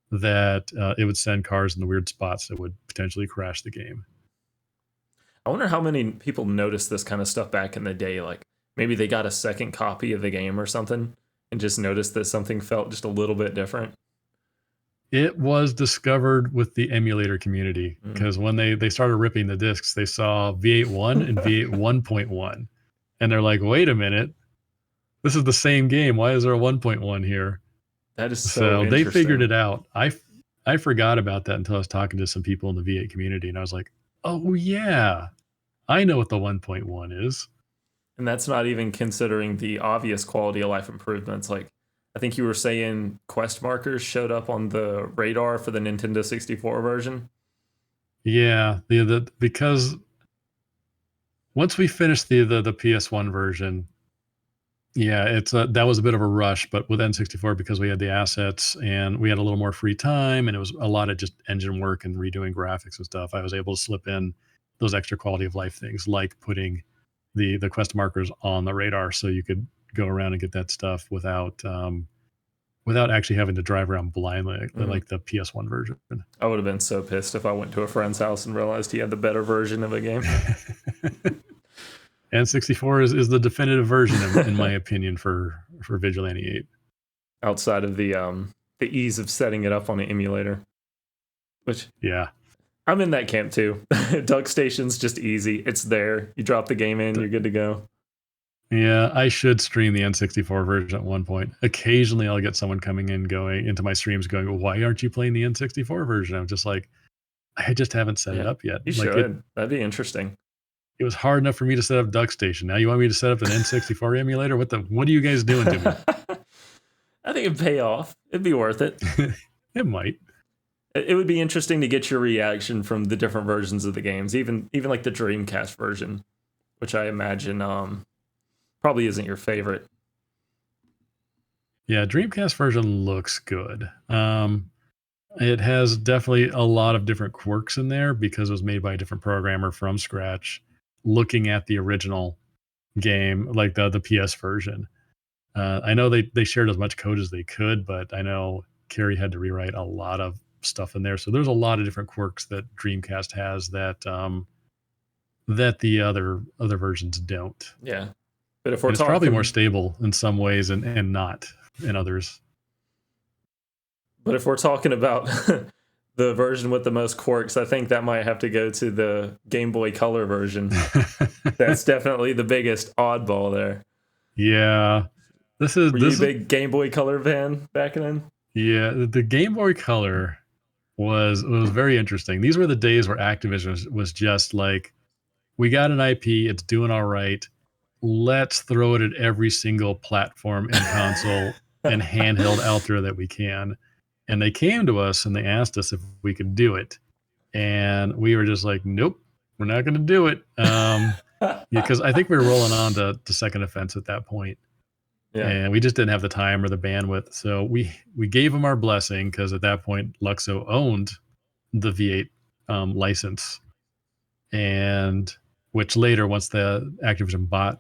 [SPEAKER 2] that it would send cars in the weird spots that would potentially crash the game.
[SPEAKER 1] I wonder how many people noticed this kind of stuff back in the day. Like maybe they got a second copy of the game or something and just noticed that something felt just a little bit different.
[SPEAKER 2] It was discovered with the emulator community because when they started ripping the discs, they saw V8.1 and V8 1.1, and they're like, wait a minute. This is the same game. Why is there a 1.1 here?
[SPEAKER 1] That is so
[SPEAKER 2] they figured it out. I forgot about that until I was talking to some people in the V8 community, and I was like, oh yeah, I know what the 1.1 is.
[SPEAKER 1] And that's not even considering the obvious quality of life improvements. Like I think you were saying quest markers showed up on the radar for the Nintendo 64 version.
[SPEAKER 2] Yeah, because once we finished the PS1 version, yeah, that was a bit of a rush, but with N64, because we had the assets and we had a little more free time, and it was a lot of just engine work and redoing graphics and stuff, I was able to slip in those extra quality of life things, like putting the quest markers on the radar, so you could go around and get that stuff without actually having to drive around blindly like the PS1 version.
[SPEAKER 1] I would have been so pissed if I went to a friend's house and realized he had the better version of a game.
[SPEAKER 2] N64 is the definitive version, in my opinion, for Vigilante 8.
[SPEAKER 1] Outside of the ease of setting it up on an emulator, which
[SPEAKER 2] yeah,
[SPEAKER 1] I'm in that camp too. Duck Station's just easy. It's there. You drop the game in, you're good to go.
[SPEAKER 2] Yeah, I should stream the N64 version at one point. Occasionally, I'll get someone coming in, going into my streams, going, well, "Why aren't you playing the N64 version?" I'm just like, I just haven't set it up yet.
[SPEAKER 1] You should. That'd be interesting.
[SPEAKER 2] It was hard enough for me to set up Duck Station. Now you want me to set up an N64 emulator? What are you guys doing to me?
[SPEAKER 1] I think it'd pay off. It'd be worth it.
[SPEAKER 2] It might.
[SPEAKER 1] It would be interesting to get your reaction from the different versions of the games, even like the Dreamcast version, which I imagine probably isn't your favorite.
[SPEAKER 2] Yeah, Dreamcast version looks good. It has definitely a lot of different quirks in there because it was made by a different programmer from scratch, looking at the original game, like the PS version. I know they shared as much code as they could, but I know Carrie had to rewrite a lot of stuff in there. So there's a lot of different quirks that Dreamcast has that the other versions don't.
[SPEAKER 1] Yeah. But if we're
[SPEAKER 2] it's probably more stable in some ways and not in others.
[SPEAKER 1] But if we're talking about the version with the most quirks, I think that might have to go to the Game Boy Color version. That's definitely the biggest oddball there.
[SPEAKER 2] Yeah.
[SPEAKER 1] Were you a big Game Boy Color fan back then?
[SPEAKER 2] Yeah, the Game Boy Color was very interesting. These were the days where Activision was just like, we got an IP, it's doing all right. Let's throw it at every single platform and console and handheld out there that we can. And they came to us and they asked us if we could do it. And we were just like, nope, we're not going to do it. Because I think we were rolling on to Second Offense at that point,
[SPEAKER 1] Yeah.
[SPEAKER 2] and we just didn't have the time or the bandwidth. So we gave them our blessing because at that point, Luxo owned the V8 license, and which later, once the Activision bought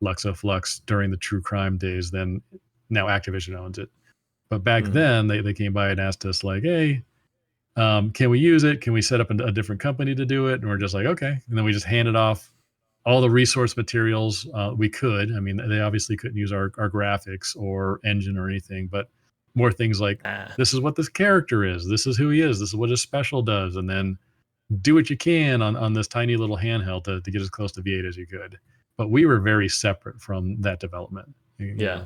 [SPEAKER 2] Luxo Flux during the True Crime days, then now Activision owns it. But back then, they came by and asked us like, hey, can we use it? Can we set up a different company to do it? And we're just like, okay. And then we just handed off all the resource materials we could. I mean, they obviously couldn't use our graphics or engine or anything, but more things like, this is what this character is. This is who he is. This is what his special does. And then do what you can on this tiny little handheld to get as close to V8 as you could. But we were very separate from that development.
[SPEAKER 1] Yeah.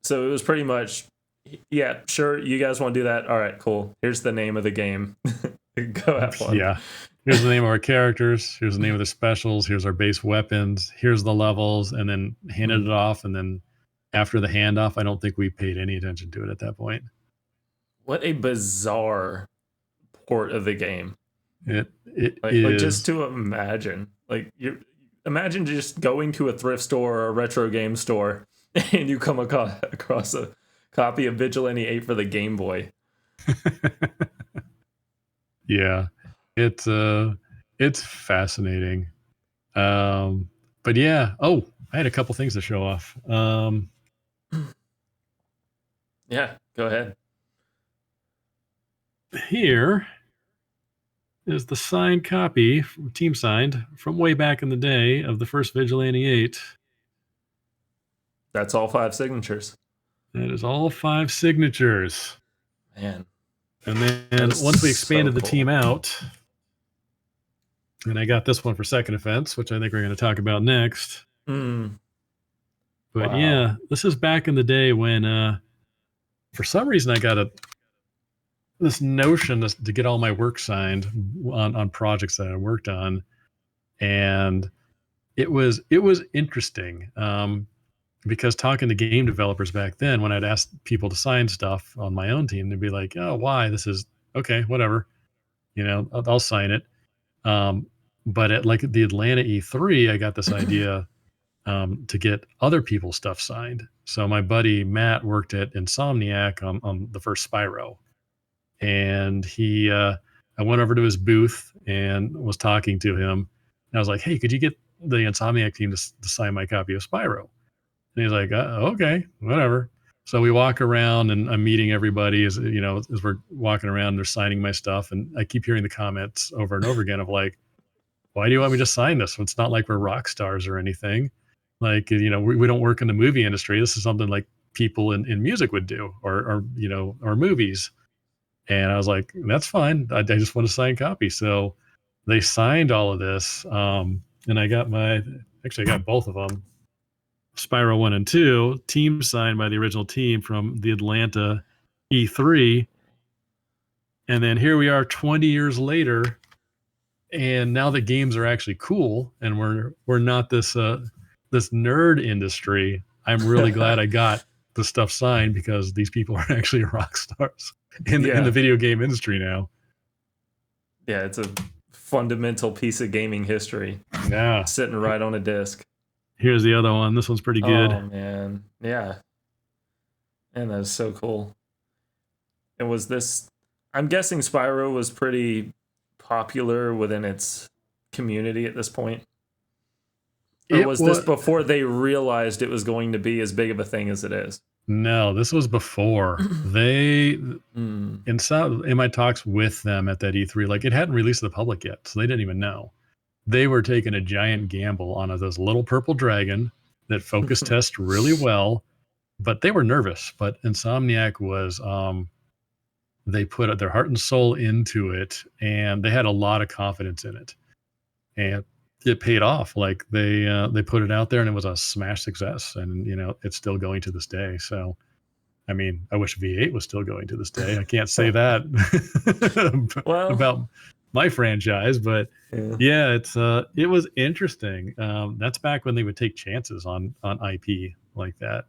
[SPEAKER 1] So it was pretty much, yeah, sure, you guys want to do that? All right, cool. Here's the name of the game. Go have fun.
[SPEAKER 2] Yeah. Here's the name of our characters. Here's the name of the specials. Here's our base weapons. Here's the levels. And then handed it off. And then after the handoff, I don't think we paid any attention to it at that point.
[SPEAKER 1] What a bizarre port of the game.
[SPEAKER 2] It is.
[SPEAKER 1] Like just to imagine. Like imagine just going to a thrift store or a retro game store and you come across a copy of Vigilante 8 for the Game Boy.
[SPEAKER 2] Yeah, it's fascinating. But yeah, I had a couple things to show off.
[SPEAKER 1] Yeah, go ahead.
[SPEAKER 2] Here is the signed copy, team signed, from way back in the day of the first Vigilante 8.
[SPEAKER 1] That's all 5 signatures.
[SPEAKER 2] That is all 5 signatures.
[SPEAKER 1] Man.
[SPEAKER 2] And then once we expanded the team out, and I got this one for Second Offense, which I think we're going to talk about next. But yeah, this is back in the day when, for some reason, I got this notion to get all my work signed on projects that I worked on, and it was interesting. Because talking to game developers back then, when I'd ask people to sign stuff on my own team, they'd be like, oh, why? This is okay, whatever. I'll sign it. But at like the Atlanta E3, I got this idea to get other people's stuff signed. So my buddy Matt worked at Insomniac on the first Spyro. And I went over to his booth and was talking to him. And I was like, hey, could you get the Insomniac team to sign my copy of Spyro? And he's like, okay, whatever. So we walk around and I'm meeting everybody as we're walking around, they're signing my stuff. And I keep hearing the comments over and over again of like, why do you want me to sign this? It's not like we're rock stars or anything. Like, we don't work in the movie industry. This is something like people in music would do or movies. And I was like, that's fine. I just want a signed copy. So they signed all of this. And I got both of them. Spyro 1 and 2, team signed by the original team from the Atlanta E3. And then here we are 20 years later, and now the games are actually cool, and we're not this nerd industry. I'm really glad I got the stuff signed because these people are actually rock stars in the video game industry now.
[SPEAKER 1] Yeah, it's a fundamental piece of gaming history.
[SPEAKER 2] Yeah.
[SPEAKER 1] Sitting right on a disc.
[SPEAKER 2] Here's the other one. This one's pretty good.
[SPEAKER 1] Oh, man. Yeah. And that's so cool. And was this... I'm guessing Spyro was pretty popular within its community at this point? Or was this before they realized it was going to be as big of a thing as it is?
[SPEAKER 2] No, this was before. They, in my talks with them at that E3, like it hadn't released to the public yet, so they didn't even know. They were taking a giant gamble on this little purple dragon that focus test really well, but they were nervous. But Insomniac was, they put their heart and soul into it, and they had a lot of confidence in it, and it paid off. Like they put it out there, and it was a smash success, and it's still going to this day. So, I mean, I wish V8 was still going to this day. I can't say that about my franchise, but yeah, it was interesting. That's back when they would take chances on IP like that.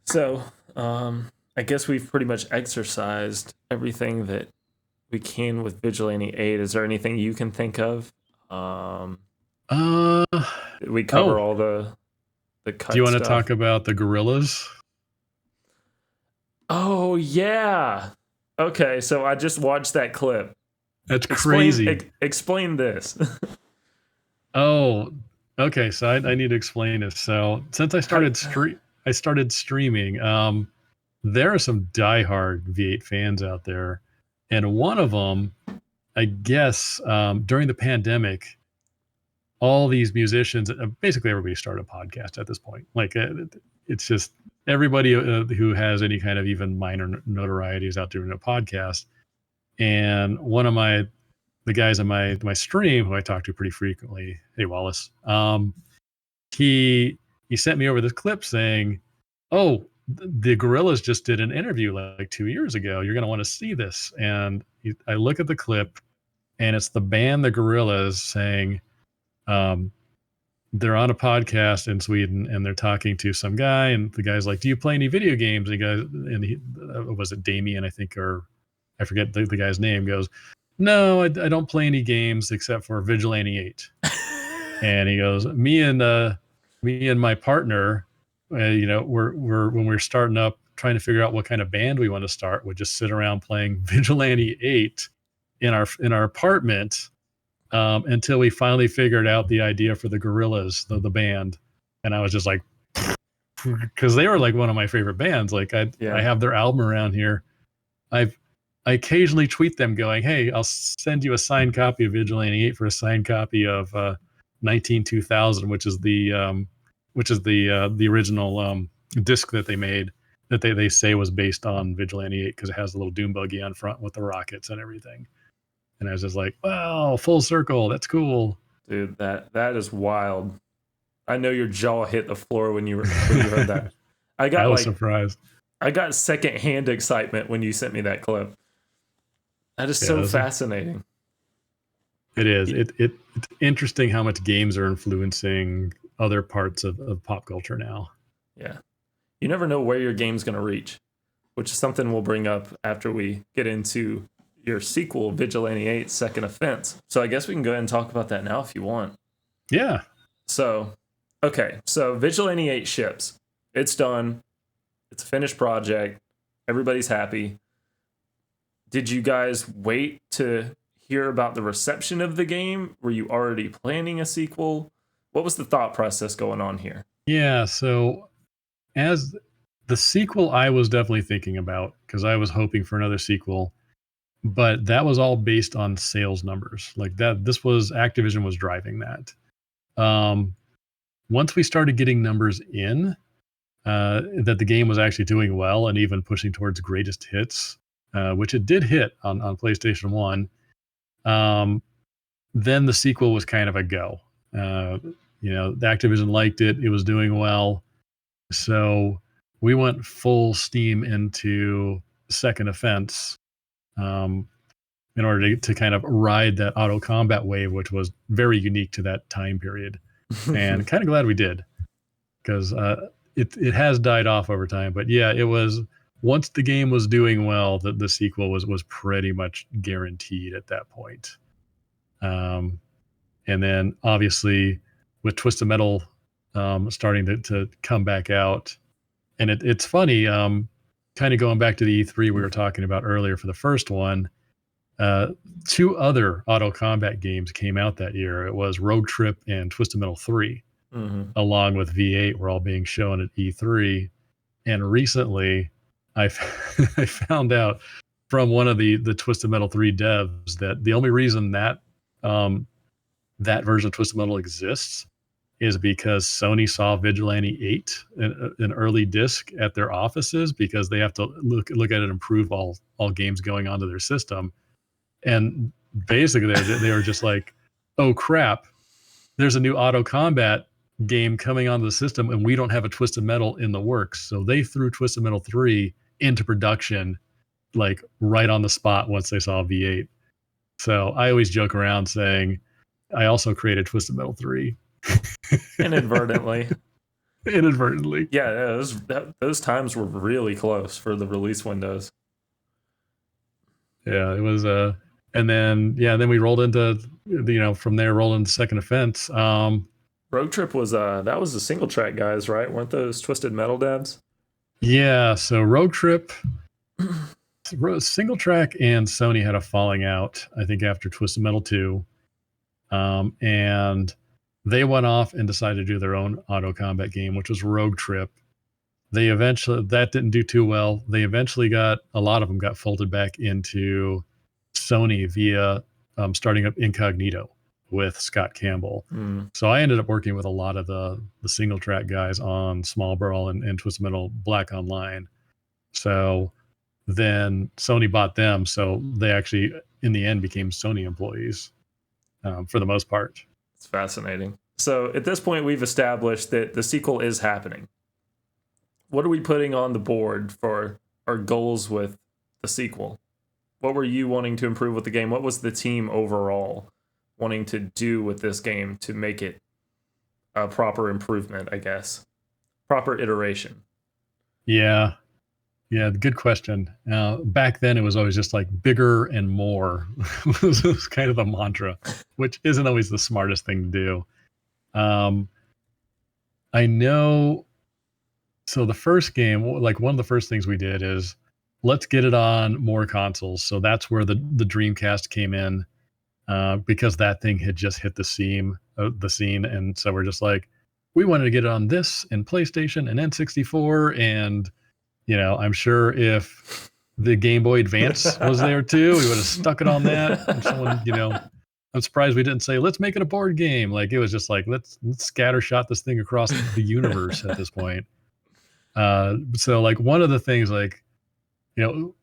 [SPEAKER 1] So, I guess we've pretty much exercised everything that we can with Vigilante 8. Is there anything you can think of?
[SPEAKER 2] Uh
[SPEAKER 1] Did we cover
[SPEAKER 2] oh,
[SPEAKER 1] all the
[SPEAKER 2] do you
[SPEAKER 1] cut
[SPEAKER 2] want to
[SPEAKER 1] stuff?
[SPEAKER 2] talk about the gorillas?
[SPEAKER 1] Oh yeah. Okay, so I just watched that clip.
[SPEAKER 2] That's
[SPEAKER 1] Explain
[SPEAKER 2] crazy.
[SPEAKER 1] explain this.
[SPEAKER 2] Oh, okay. So I need to explain this. So since
[SPEAKER 1] How,
[SPEAKER 2] I started streaming. There are some diehard V8 fans out there, and one of them, I guess, during the pandemic, all these musicians, basically everybody started a podcast at this point. Like it's just everybody who has any kind of even minor notoriety is out doing a podcast. And one of the guys on my stream who I talk to pretty frequently, hey Wallace, he he sent me over this clip saying, "Oh, the Gorillas just did an interview like 2 years ago. You're going to want to see this." And I look at the clip, and it's the band the Gorillas saying, um, they're on a podcast in Sweden, and they're talking to some guy, and the guy's like, "Do you play any video games?" Was it Damien, I think, or I forget the guy's name. Goes, "No, I don't play any games except for Vigilante 8." And he goes, me and my partner, we're when we're starting up trying to figure out what kind of band we want to start, would just sit around playing Vigilante 8 in our apartment, until we finally figured out the idea for the Gorillas, the band. And I was just like, because they were like one of my favorite bands. Like I
[SPEAKER 1] yeah.
[SPEAKER 2] have their album around here. I occasionally tweet them going, "Hey, I'll send you a signed copy of Vigilante 8 for a signed copy of 19 2000, which is the original disc that they made, that they say was based on Vigilante 8, because it has a little doom buggy on front with the rockets and everything." And I was just like, "Wow, full circle. That's cool."
[SPEAKER 1] Dude, that is wild. I know your jaw hit the floor when you heard that. I
[SPEAKER 2] I
[SPEAKER 1] got
[SPEAKER 2] was
[SPEAKER 1] like
[SPEAKER 2] surprised.
[SPEAKER 1] I got secondhand excitement when you sent me that clip. That is
[SPEAKER 2] Yeah,
[SPEAKER 1] so fascinating.
[SPEAKER 2] it is. It's interesting how much games are influencing other parts of pop culture now.
[SPEAKER 1] Yeah. You never know where your game's going to reach, which is something we'll bring up after we get into your sequel, Vigilante 8 Second Offense. So I guess we can go ahead and talk about that now if you want.
[SPEAKER 2] Yeah.
[SPEAKER 1] So, okay. So Vigilante 8 ships. It's done. It's a finished project. Everybody's happy. Did you guys wait to hear about the reception of the game? Were you already planning a sequel? What was the thought process going on here?
[SPEAKER 2] Yeah. So as the sequel, I was definitely thinking about, because I was hoping for another sequel, but that was all based on sales numbers. Like that, this was Activision was driving that. Um, Once we started getting numbers in, that the game was actually doing well and even pushing towards greatest hits, which it did hit on PlayStation 1, um, then the sequel was kind of a go. Uh, the Activision liked it, it was doing well. So we went full steam into Second Offense, um, in order to kind of ride that auto combat wave, which was very unique to that time period. And kind of glad we did, because it has died off over time. But yeah, it was, once the game was doing well, that the sequel was pretty much guaranteed at that point. Um, and then obviously with Twisted Metal starting to come back out, and it's funny, kind of going back to the E3 we were talking about earlier for the first one. Uh, Two other auto combat games came out that year. It was Road Trip and Twisted Metal 3,
[SPEAKER 1] hmm
[SPEAKER 2] along with V8, were all being shown at E3. And recently, I I found out from one of the Twisted Metal 3 devs that the only reason um, that version of Twisted Metal exists is because Sony saw Vigilante 8, an early disc, at their offices, because they have to look at it and improve all games going onto their system. And basically they were just like, "Oh crap, there's a new auto combat game coming onto the system, and we don't have a Twisted Metal in the works." So they threw Twisted Metal 3 into production, like right on the spot, once they saw V8. So I always joke around saying I also created Twisted Metal 3.
[SPEAKER 1] Inadvertently.
[SPEAKER 2] inadvertently.
[SPEAKER 1] Yeah, those times were really close for the release windows.
[SPEAKER 2] Yeah, it was and then we rolled into from there rolled into Second Offense.
[SPEAKER 1] Road Trip was that was the single track guys, right? Weren't those Twisted Metal devs?
[SPEAKER 2] Yeah, so Road Trip, Single Track and Sony had a falling out, I think, after Twisted Metal 2. And they went off and decided to do their own auto combat game, which was Rogue Trip. That didn't do too well. They eventually a lot of them got folded back into Sony via starting up Incognito with Scott Campbell. So I ended up working with a lot of the single track guys on Small Brawl and Twisted Metal Black Online. So then Sony bought them. So they actually, in the end, became Sony employees for the most part.
[SPEAKER 1] It's fascinating. So at this point, we've established that the sequel is happening. What are we putting on the board for our goals with the sequel? What were you wanting to improve with the game? What was the team overall wanting to do with this game to make it a proper improvement, I guess? Proper iteration.
[SPEAKER 2] Yeah, good question. Back then, it was always just like bigger and more was kind of the mantra, which isn't always the smartest thing to do. I know. So the first game, like one of the first things we did is let's get it on more consoles. So that's where the Dreamcast came in, because that thing had just hit the scene, and so we're just like, we wanted to get it on this and PlayStation and N64, and I'm sure if the Game Boy Advance was there too, we would have stuck it on that. And someone, I'm surprised we didn't say, let's make it a board game. Like it was just like, let's scattershot this thing across the universe at this point. So like one of the things, like,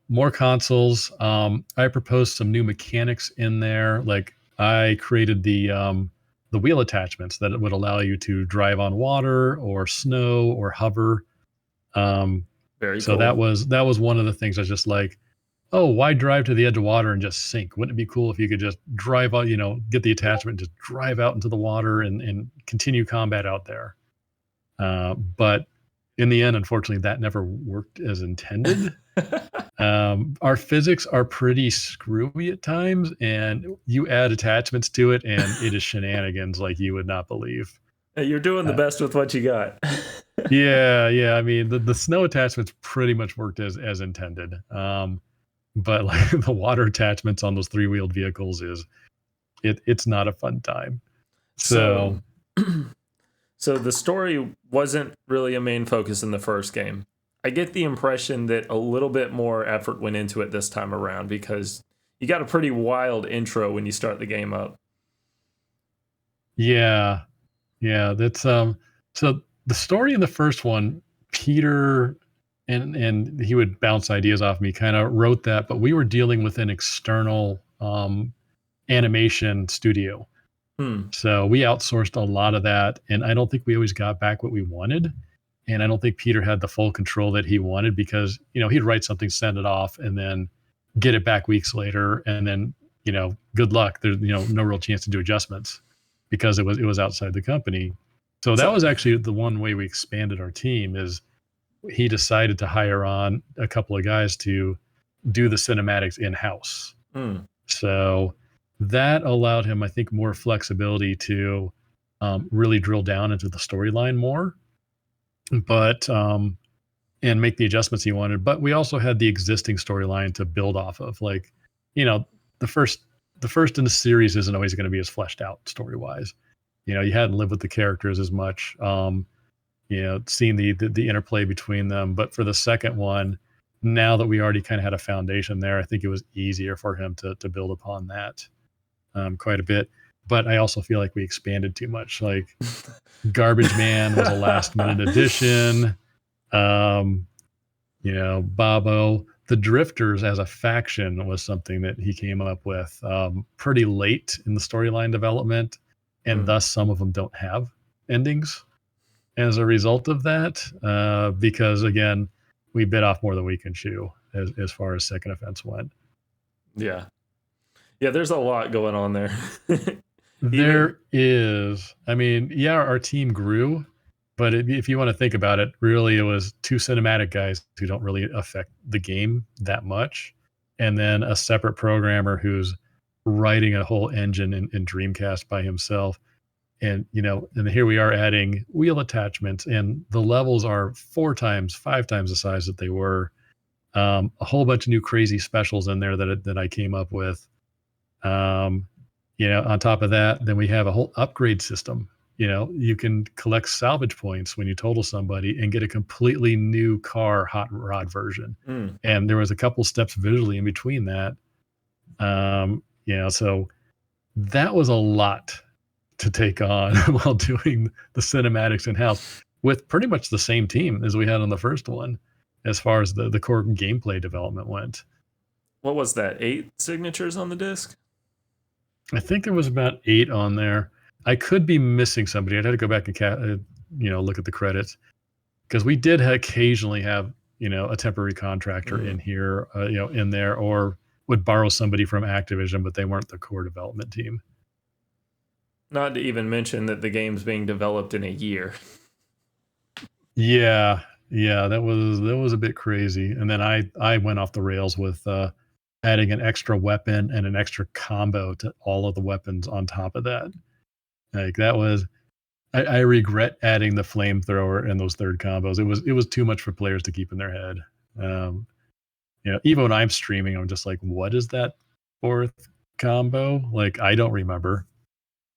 [SPEAKER 2] more consoles. I proposed some new mechanics in there. Like I created the wheel attachments that would allow you to drive on water or snow or hover.
[SPEAKER 1] Very
[SPEAKER 2] so
[SPEAKER 1] cool.
[SPEAKER 2] that was one of the things. I was just like, oh, why drive to the edge of water and just sink? Wouldn't it be cool if you could just drive out, get the attachment, just drive out into the water and continue combat out there? But in the end, unfortunately, that never worked as intended. Our physics are pretty screwy at times, and you add attachments to it, and it is shenanigans like you would not believe.
[SPEAKER 1] You're doing the best with what you got.
[SPEAKER 2] Yeah. I mean, the snow attachments pretty much worked as intended. But like the water attachments on those 3-wheeled vehicles it's not a fun time. So
[SPEAKER 1] So the story wasn't really a main focus in the first game. I get the impression that a little bit more effort went into it this time around because you got a pretty wild intro when you start the game up.
[SPEAKER 2] Yeah, that's so the story in the first one, Peter and he would bounce ideas off me, kind of wrote that, but we were dealing with an external animation studio. So we outsourced a lot of that, and I don't think we always got back what we wanted. And I don't think Peter had the full control that he wanted because, he'd write something, send it off, and then get it back weeks later. And then, good luck. There's, no real chance to do adjustments because it was outside the company. So that was actually the one way we expanded our team is he decided to hire on a couple of guys to do the cinematics in-house. So that allowed him, I think, more flexibility to really drill down into the storyline more, but and make the adjustments he wanted. But we also had the existing storyline to build off of. Like, the first in the series isn't always going to be as fleshed out story-wise. You hadn't lived with the characters as much, seeing the interplay between them. But for the second one, now that we already kind of had a foundation there, I think it was easier for him to build upon that quite a bit. But I also feel like we expanded too much. Like Garbage Man was a last minute addition. Bobo, the Drifters as a faction was something that he came up with pretty late in the storyline development. And thus some of them don't have endings as a result of that. Because again, we bit off more than we can chew as far as Second Offense went.
[SPEAKER 1] Yeah, there's a lot going on there.
[SPEAKER 2] There is. I mean, yeah, our team grew, But if you want to think about it, really, it was two cinematic guys who don't really affect the game that much, and then a separate programmer who's writing a whole engine in Dreamcast by himself. And and here we are adding wheel attachments, and the levels are 4 times, 5 times the size that they were. A whole bunch of new crazy specials in there that I came up with. Um, on top of that, then we have a whole upgrade system. You can collect salvage points when you total somebody and get a completely new car hot rod version.
[SPEAKER 1] Mm.
[SPEAKER 2] And there was a couple steps visually in between that. So that was a lot to take on while doing the cinematics in house with pretty much the same team as we had on the first one, as far as the core gameplay development went.
[SPEAKER 1] What was that? 8 signatures on the disc?
[SPEAKER 2] I think there was about 8 on there. I could be missing somebody. I'd have to go back and look at the credits, because we did occasionally have a temporary contractor in here, in there, or would borrow somebody from Activision, but they weren't the core development team.
[SPEAKER 1] Not to even mention that the game's being developed in a year.
[SPEAKER 2] Yeah, that was a bit crazy. And then I went off the rails with adding an extra weapon and an extra combo to all of the weapons on top of that. Like that was, I regret adding the flamethrower and those third combos. It was too much for players to keep in their head. Even when I'm streaming, I'm just like, what is that fourth combo? Like, I don't remember.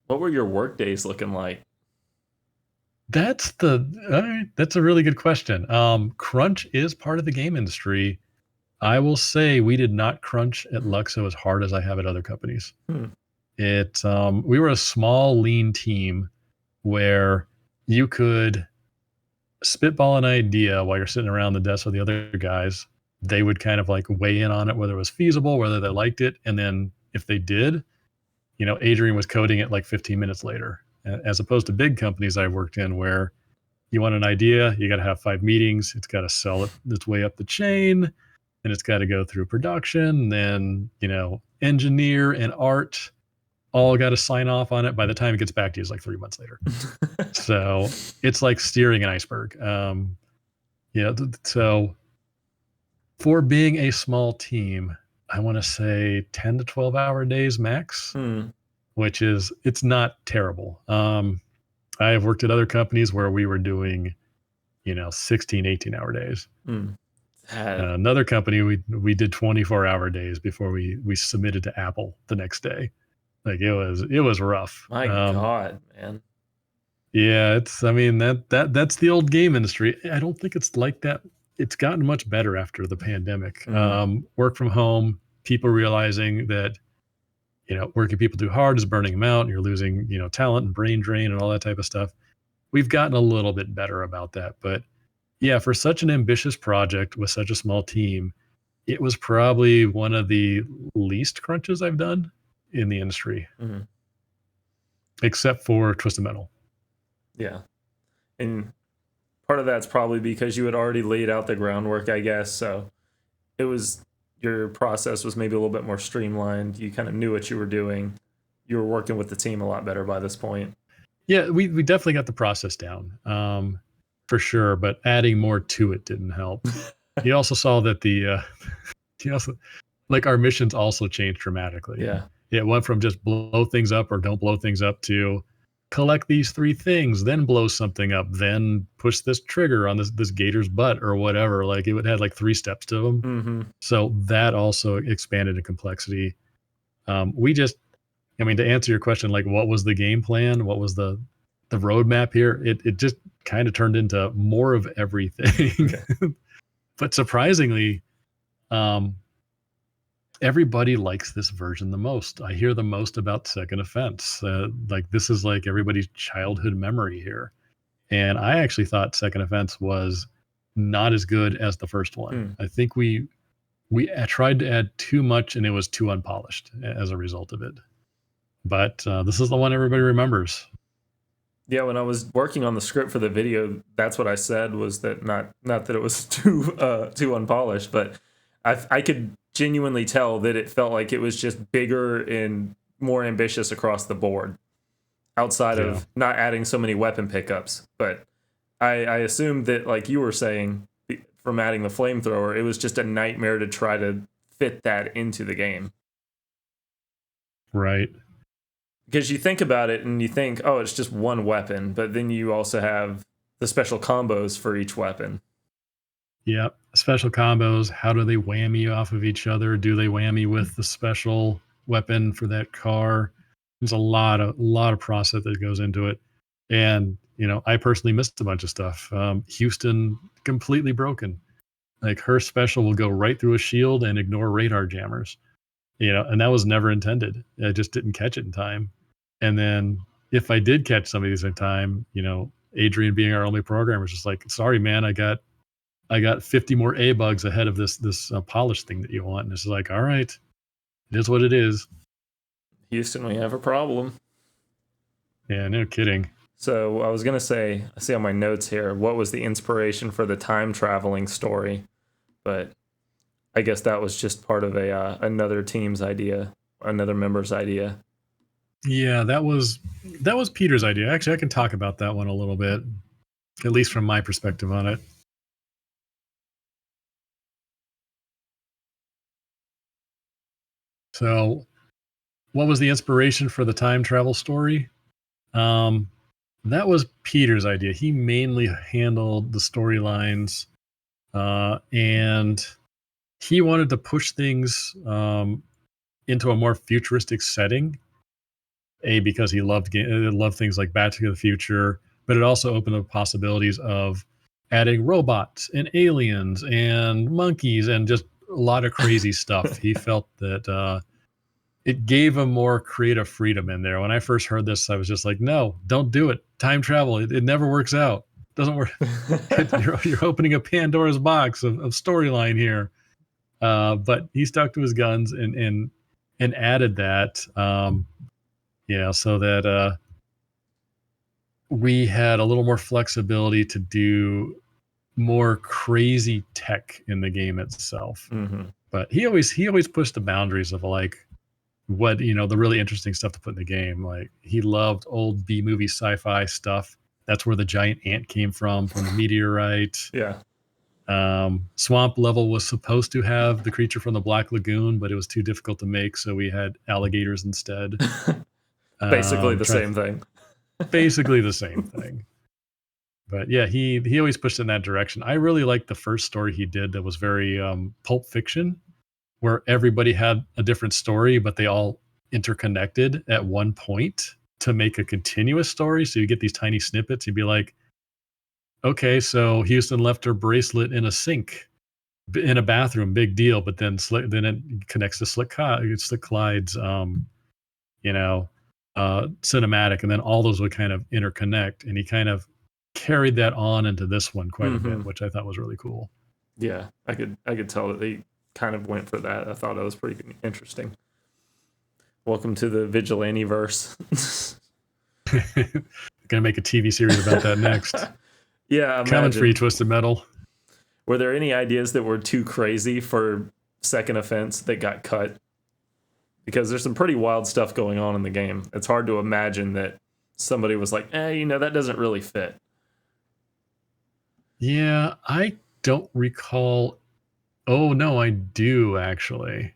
[SPEAKER 1] What were your work days looking like?
[SPEAKER 2] That's a really good question. Crunch is part of the game industry. I will say we did not crunch at Luxo as hard as I have at other companies. We were a small, lean team where you could spitball an idea while you're sitting around the desk with the other guys. They would kind of like weigh in on it, whether it was feasible, whether they liked it. And then if they did, Adrian was coding it like 15 minutes later, as opposed to big companies I worked in where you want an idea, you got to have 5 meetings. It's got to sell it its way up the chain, and it's got to go through production. Then, engineer and art all got to sign off on it. By the time it gets back to you, it's like 3 months later. So it's like steering an iceberg. So for being a small team, I want to say 10 to 12-hour days max, which it's not terrible. I have worked at other companies where we were doing, 16, 18-hour days. Another company, we did 24-hour days before we submitted to Apple the next day. Like it was rough.
[SPEAKER 1] My God, man.
[SPEAKER 2] Yeah, that's the old game industry. I don't think it's like that. It's gotten much better after the pandemic. Work from home, people realizing that, working people too hard is burning them out, and you're losing, talent and brain drain and all that type of stuff. We've gotten a little bit better about that. But yeah, for such an ambitious project with such a small team, it was probably one of the least crunches I've done in the industry, except for Twisted Metal.
[SPEAKER 1] Yeah. And part of that's probably because you had already laid out the groundwork, I guess. So your process was maybe a little bit more streamlined. You kind of knew what you were doing. You were working with the team a lot better by this point.
[SPEAKER 2] Yeah, we definitely got the process down, for sure. But adding more to it didn't help. You also saw that our missions also changed dramatically.
[SPEAKER 1] Yeah.
[SPEAKER 2] It went from just blow things up or don't blow things up to collect these 3 things, then blow something up, then push this trigger on this gator's butt or whatever. Like it had like 3 steps to them. So that also expanded in complexity. To answer your question, like what was the game plan? What was the roadmap here? It just kind of turned into more of everything. Okay. But surprisingly, everybody likes this version the most. I hear the most about Second Offense. Like this is like everybody's childhood memory here. And I actually thought Second Offense was not as good as the first one. I think we tried to add too much and it was too unpolished as a result of it. But this is the one everybody remembers.
[SPEAKER 1] Yeah, when I was working on the script for the video, that's what I said, was that not that it was too unpolished, but I could genuinely tell that it felt like it was just bigger and more ambitious across the board, outside of not adding so many weapon pickups. But I assumed that, like you were saying, from adding the flamethrower, it was just a nightmare to try to fit that into the game.
[SPEAKER 2] Right.
[SPEAKER 1] Because you think about it and you think, oh, it's just one weapon, but then you also have the special combos for each weapon.
[SPEAKER 2] Yep. Special combos. How do they whammy off of each other? Do they whammy with the special weapon for that car? There's a lot of process that goes into it. And, I personally missed a bunch of stuff. Houston completely broken. Like her special will go right through a shield and ignore radar jammers. And that was never intended. I just didn't catch it in time. And then if I did catch some of these in time, Adrian being our only programmer was just like, sorry, man, I got 50 more A bugs ahead of this polish thing that you want. And it's like, all right, it is what it is.
[SPEAKER 1] Houston, we have a problem.
[SPEAKER 2] Yeah, no kidding.
[SPEAKER 1] So I was going to say, I see on my notes here, what was the inspiration for the time traveling story? But I guess that was just part of another team's idea, another member's idea.
[SPEAKER 2] Yeah, that was Peter's idea. Actually, I can talk about that one a little bit, at least from my perspective on it. So, what was the inspiration for the time travel story? That was Peter's idea. He mainly handled the storylines, and he wanted to push things into a more futuristic setting. Because he loved things like Back to the Future, but it also opened up possibilities of adding robots and aliens and monkeys and just a lot of crazy stuff. He felt that it gave him more creative freedom in there. When I first heard this, I was just like, no, don't do it. Time travel, it never works out. Doesn't work. You're opening a Pandora's box of storyline here. But he stuck to his guns and added that. So that we had a little more flexibility to do more crazy tech in the game itself.
[SPEAKER 1] Mm-hmm.
[SPEAKER 2] But he always pushed the boundaries of like what the really interesting stuff to put in the game. Like he loved old B movie sci-fi stuff. That's where the giant ant came from the meteorite.
[SPEAKER 1] Yeah.
[SPEAKER 2] Swamp level was supposed to have the creature from the Black Lagoon, but it was too difficult to make, so we had alligators instead.
[SPEAKER 1] Basically the same thing.
[SPEAKER 2] Basically the same thing. But yeah, he always pushed in that direction. I really liked the first story he did that was very Pulp Fiction, where everybody had a different story, but they all interconnected at one point to make a continuous story. So you get these tiny snippets. You'd be like, okay, so Houston left her bracelet in a sink in a bathroom, big deal. But then it connects to Slick Clyde's, cinematic, and then all those would kind of interconnect. And he kind of carried that on into this one quite a bit, which I thought was really cool.
[SPEAKER 1] Yeah, I could tell that they kind of went for that. I thought it was pretty interesting. Welcome to the Vigilante verse.
[SPEAKER 2] Gonna make a TV series about that next.
[SPEAKER 1] Yeah,
[SPEAKER 2] coming for you, Twisted Metal.
[SPEAKER 1] Were there any ideas that were too crazy for Second Offense that got cut? Because there's some pretty wild stuff going on in the game. It's hard to imagine that somebody was like, that doesn't really fit.
[SPEAKER 2] Yeah, I don't recall. Oh, no, I do, actually.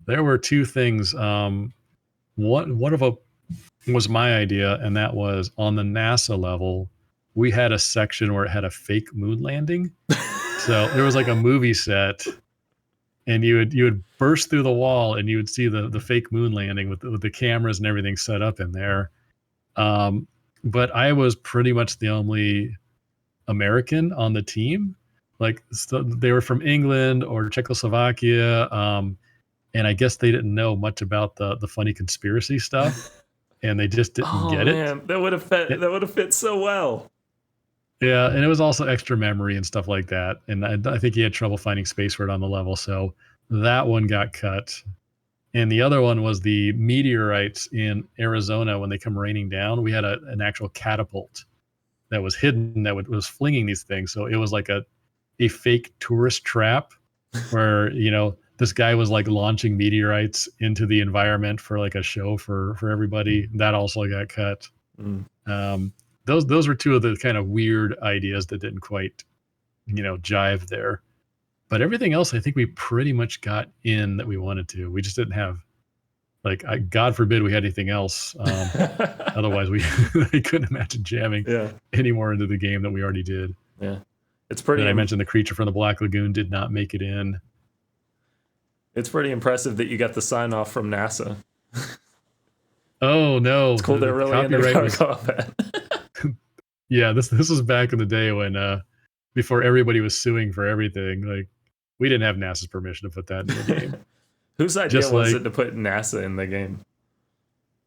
[SPEAKER 2] There were two things. One of them was my idea, and that was on the NASA level, we had a section where it had a fake moon landing. So there was like a movie set, and you would burst through the wall, and you would see the fake moon landing with the cameras and everything set up in there. But I was pretty much the only American on the team. Like they were from England or Czechoslovakia, and I guess they didn't know much about the funny conspiracy stuff, and they just didn't get it.
[SPEAKER 1] Man, that would have fit. That would have fit so well.
[SPEAKER 2] Yeah, and it was also extra memory and stuff like that. And I think he had trouble finding space for it on the level, so that one got cut. And the other one was the meteorites in Arizona when they come raining down. We had an actual catapult that was hidden that was flinging these things. So it was like a fake tourist trap where, this guy was like launching meteorites into the environment for like a show for everybody. That also got cut. those were two of the kind of weird ideas that didn't quite, jive there. But everything else, I think we pretty much got in that we wanted to. We just didn't have, like, God forbid we had anything else. Otherwise, I couldn't imagine jamming any more into the game than we already did.
[SPEAKER 1] Yeah, it's pretty.
[SPEAKER 2] And I mentioned the creature from the Black Lagoon did not make it in.
[SPEAKER 1] It's pretty impressive that you got the sign off from NASA.
[SPEAKER 2] Oh no!
[SPEAKER 1] It's cool they're really into combat.
[SPEAKER 2] Yeah, this was back in the day when before everybody was suing for everything. Like, we didn't have NASA's permission to put that in the game.
[SPEAKER 1] Whose idea was it to put NASA in the game?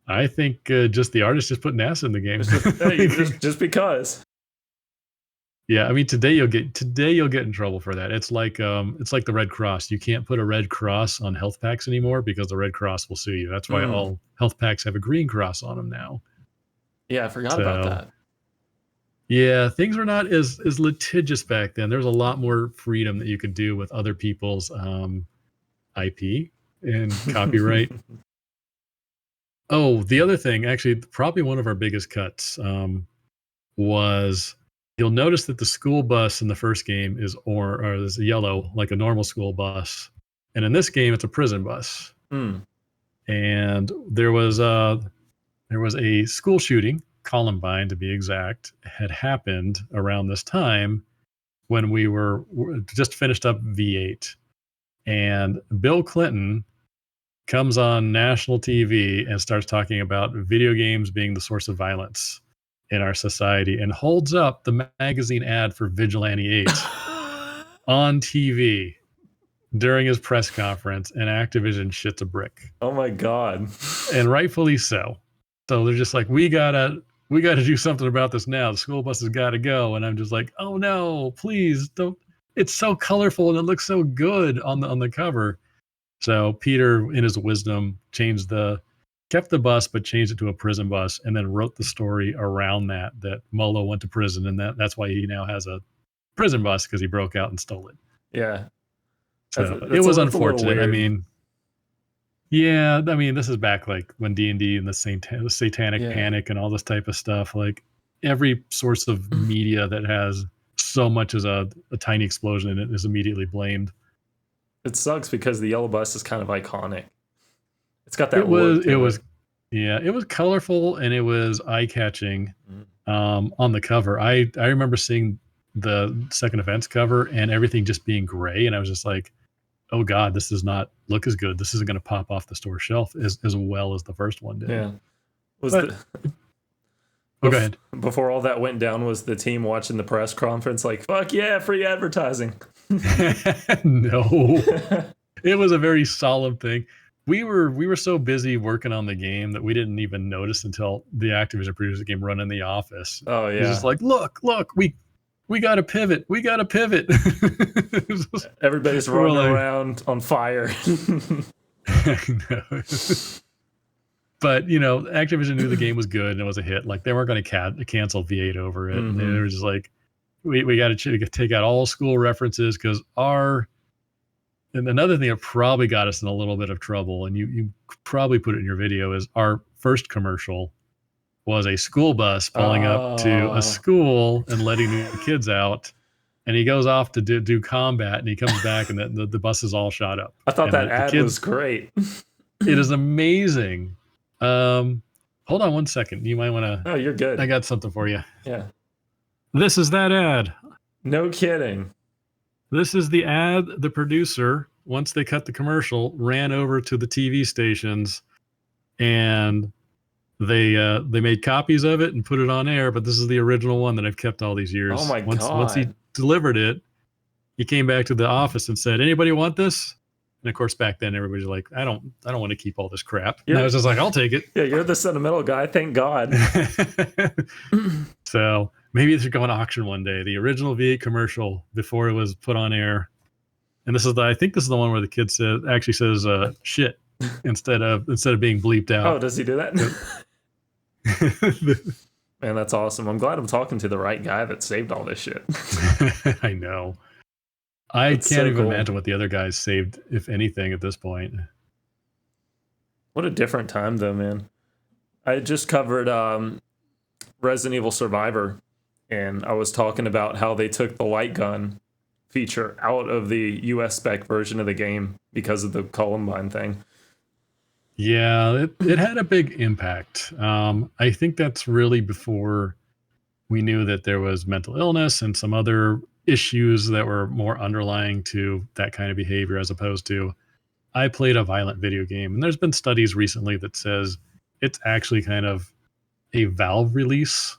[SPEAKER 2] I think just the artist just put NASA in the game.
[SPEAKER 1] Just because.
[SPEAKER 2] Yeah, I mean, today you'll get in trouble for that. It's like the Red Cross. You can't put a red cross on health packs anymore because the Red Cross will sue you. That's why all health packs have a green cross on them now.
[SPEAKER 1] Yeah, I forgot about that.
[SPEAKER 2] Yeah, things were not as litigious back then. There was a lot more freedom that you could do with other people's IP and copyright. Oh, the other thing, actually, probably one of our biggest cuts was, you'll notice that the school bus in the first game is is yellow, like a normal school bus, and in this game it's a prison bus. And there was a school shooting, Columbine to be exact, had happened around this time when we were just finished up V8, and Bill Clinton comes on national TV and starts talking about video games being the source of violence in our society, and holds up the magazine ad for Vigilante 8 on TV during his press conference, and Activision shits a brick.
[SPEAKER 1] Oh my God.
[SPEAKER 2] And rightfully so. So they're just like, we gotta do something about this now. The school bus has got to go. And I'm just like, oh no, please don't. It's so colorful and it looks so good on the cover. So Peter, in his wisdom, kept the bus, but changed it to a prison bus, and then wrote the story around that Mullo went to prison, and that's why he now has a prison bus, because he broke out and stole it.
[SPEAKER 1] Yeah.
[SPEAKER 2] So it was unfortunate. I mean, yeah, I mean, this is back like when D&D and the satanic panic and all this type of stuff. Like, every source of media that has so much as a tiny explosion in it is immediately blamed.
[SPEAKER 1] It sucks because the yellow bus is kind of iconic. It's got that look. It
[SPEAKER 2] was colorful and it was eye-catching on the cover. I remember seeing the Second Offense cover and everything just being gray, and I was just like, oh God, this does not look as good. This isn't going to pop off the store shelf as well as the first one did.
[SPEAKER 1] Yeah.
[SPEAKER 2] Go ahead.
[SPEAKER 1] Before all that went down, was the team watching the press conference like, fuck yeah, free advertising?
[SPEAKER 2] No. It was a very solemn thing. We were so busy working on the game that we didn't even notice until the Activision produced the game run in the office.
[SPEAKER 1] Oh yeah.
[SPEAKER 2] It's just like, look, we got to pivot. We got to pivot.
[SPEAKER 1] Everybody's running around on fire.
[SPEAKER 2] No. But, Activision knew the game was good and it was a hit. Like, they weren't going to cancel V8 over it. Mm-hmm. They were just like, we got to take out all school references, because and another thing that probably got us in a little bit of trouble, and you probably put it in your video, is our first commercial was a school bus pulling up to a school and letting the kids out. And he goes off to do combat, and he comes back, and the bus is all shot up.
[SPEAKER 1] I thought that ad was great.
[SPEAKER 2] It is amazing. Hold on one second. You might want to...
[SPEAKER 1] Oh, you're good.
[SPEAKER 2] I got something for you.
[SPEAKER 1] Yeah.
[SPEAKER 2] This is that ad.
[SPEAKER 1] No kidding.
[SPEAKER 2] This is the ad the producer, once they cut the commercial, ran over to the TV stations, and they made copies of it and put it on air. But this is the original one that I've kept all these years.
[SPEAKER 1] Oh my God.
[SPEAKER 2] Once he delivered it, he came back to the office and said, anybody want this? And of course, back then everybody's like, I don't want to keep all this crap. And I was just like, I'll take it.
[SPEAKER 1] Yeah, you're the sentimental guy. Thank God.
[SPEAKER 2] So maybe it should go on auction one day. The original V8 commercial before it was put on air. And I think this is the one where the kid actually says shit instead of being bleeped out.
[SPEAKER 1] Oh, does he do that? Man, that's awesome. I'm glad I'm talking to the right guy that saved all this shit.
[SPEAKER 2] I know. I can't even imagine what the other guys saved, if anything, at this point.
[SPEAKER 1] What a different time, though, man. I just covered Resident Evil Survivor, and I was talking about how they took the light gun feature out of the US spec version of the game because of the Columbine thing.
[SPEAKER 2] Yeah, it had a big impact. I think that's really before we knew that there was mental illness and some other issues that were more underlying to that kind of behavior, as opposed to I played a violent video game. And there's been studies recently that says it's actually kind of a valve release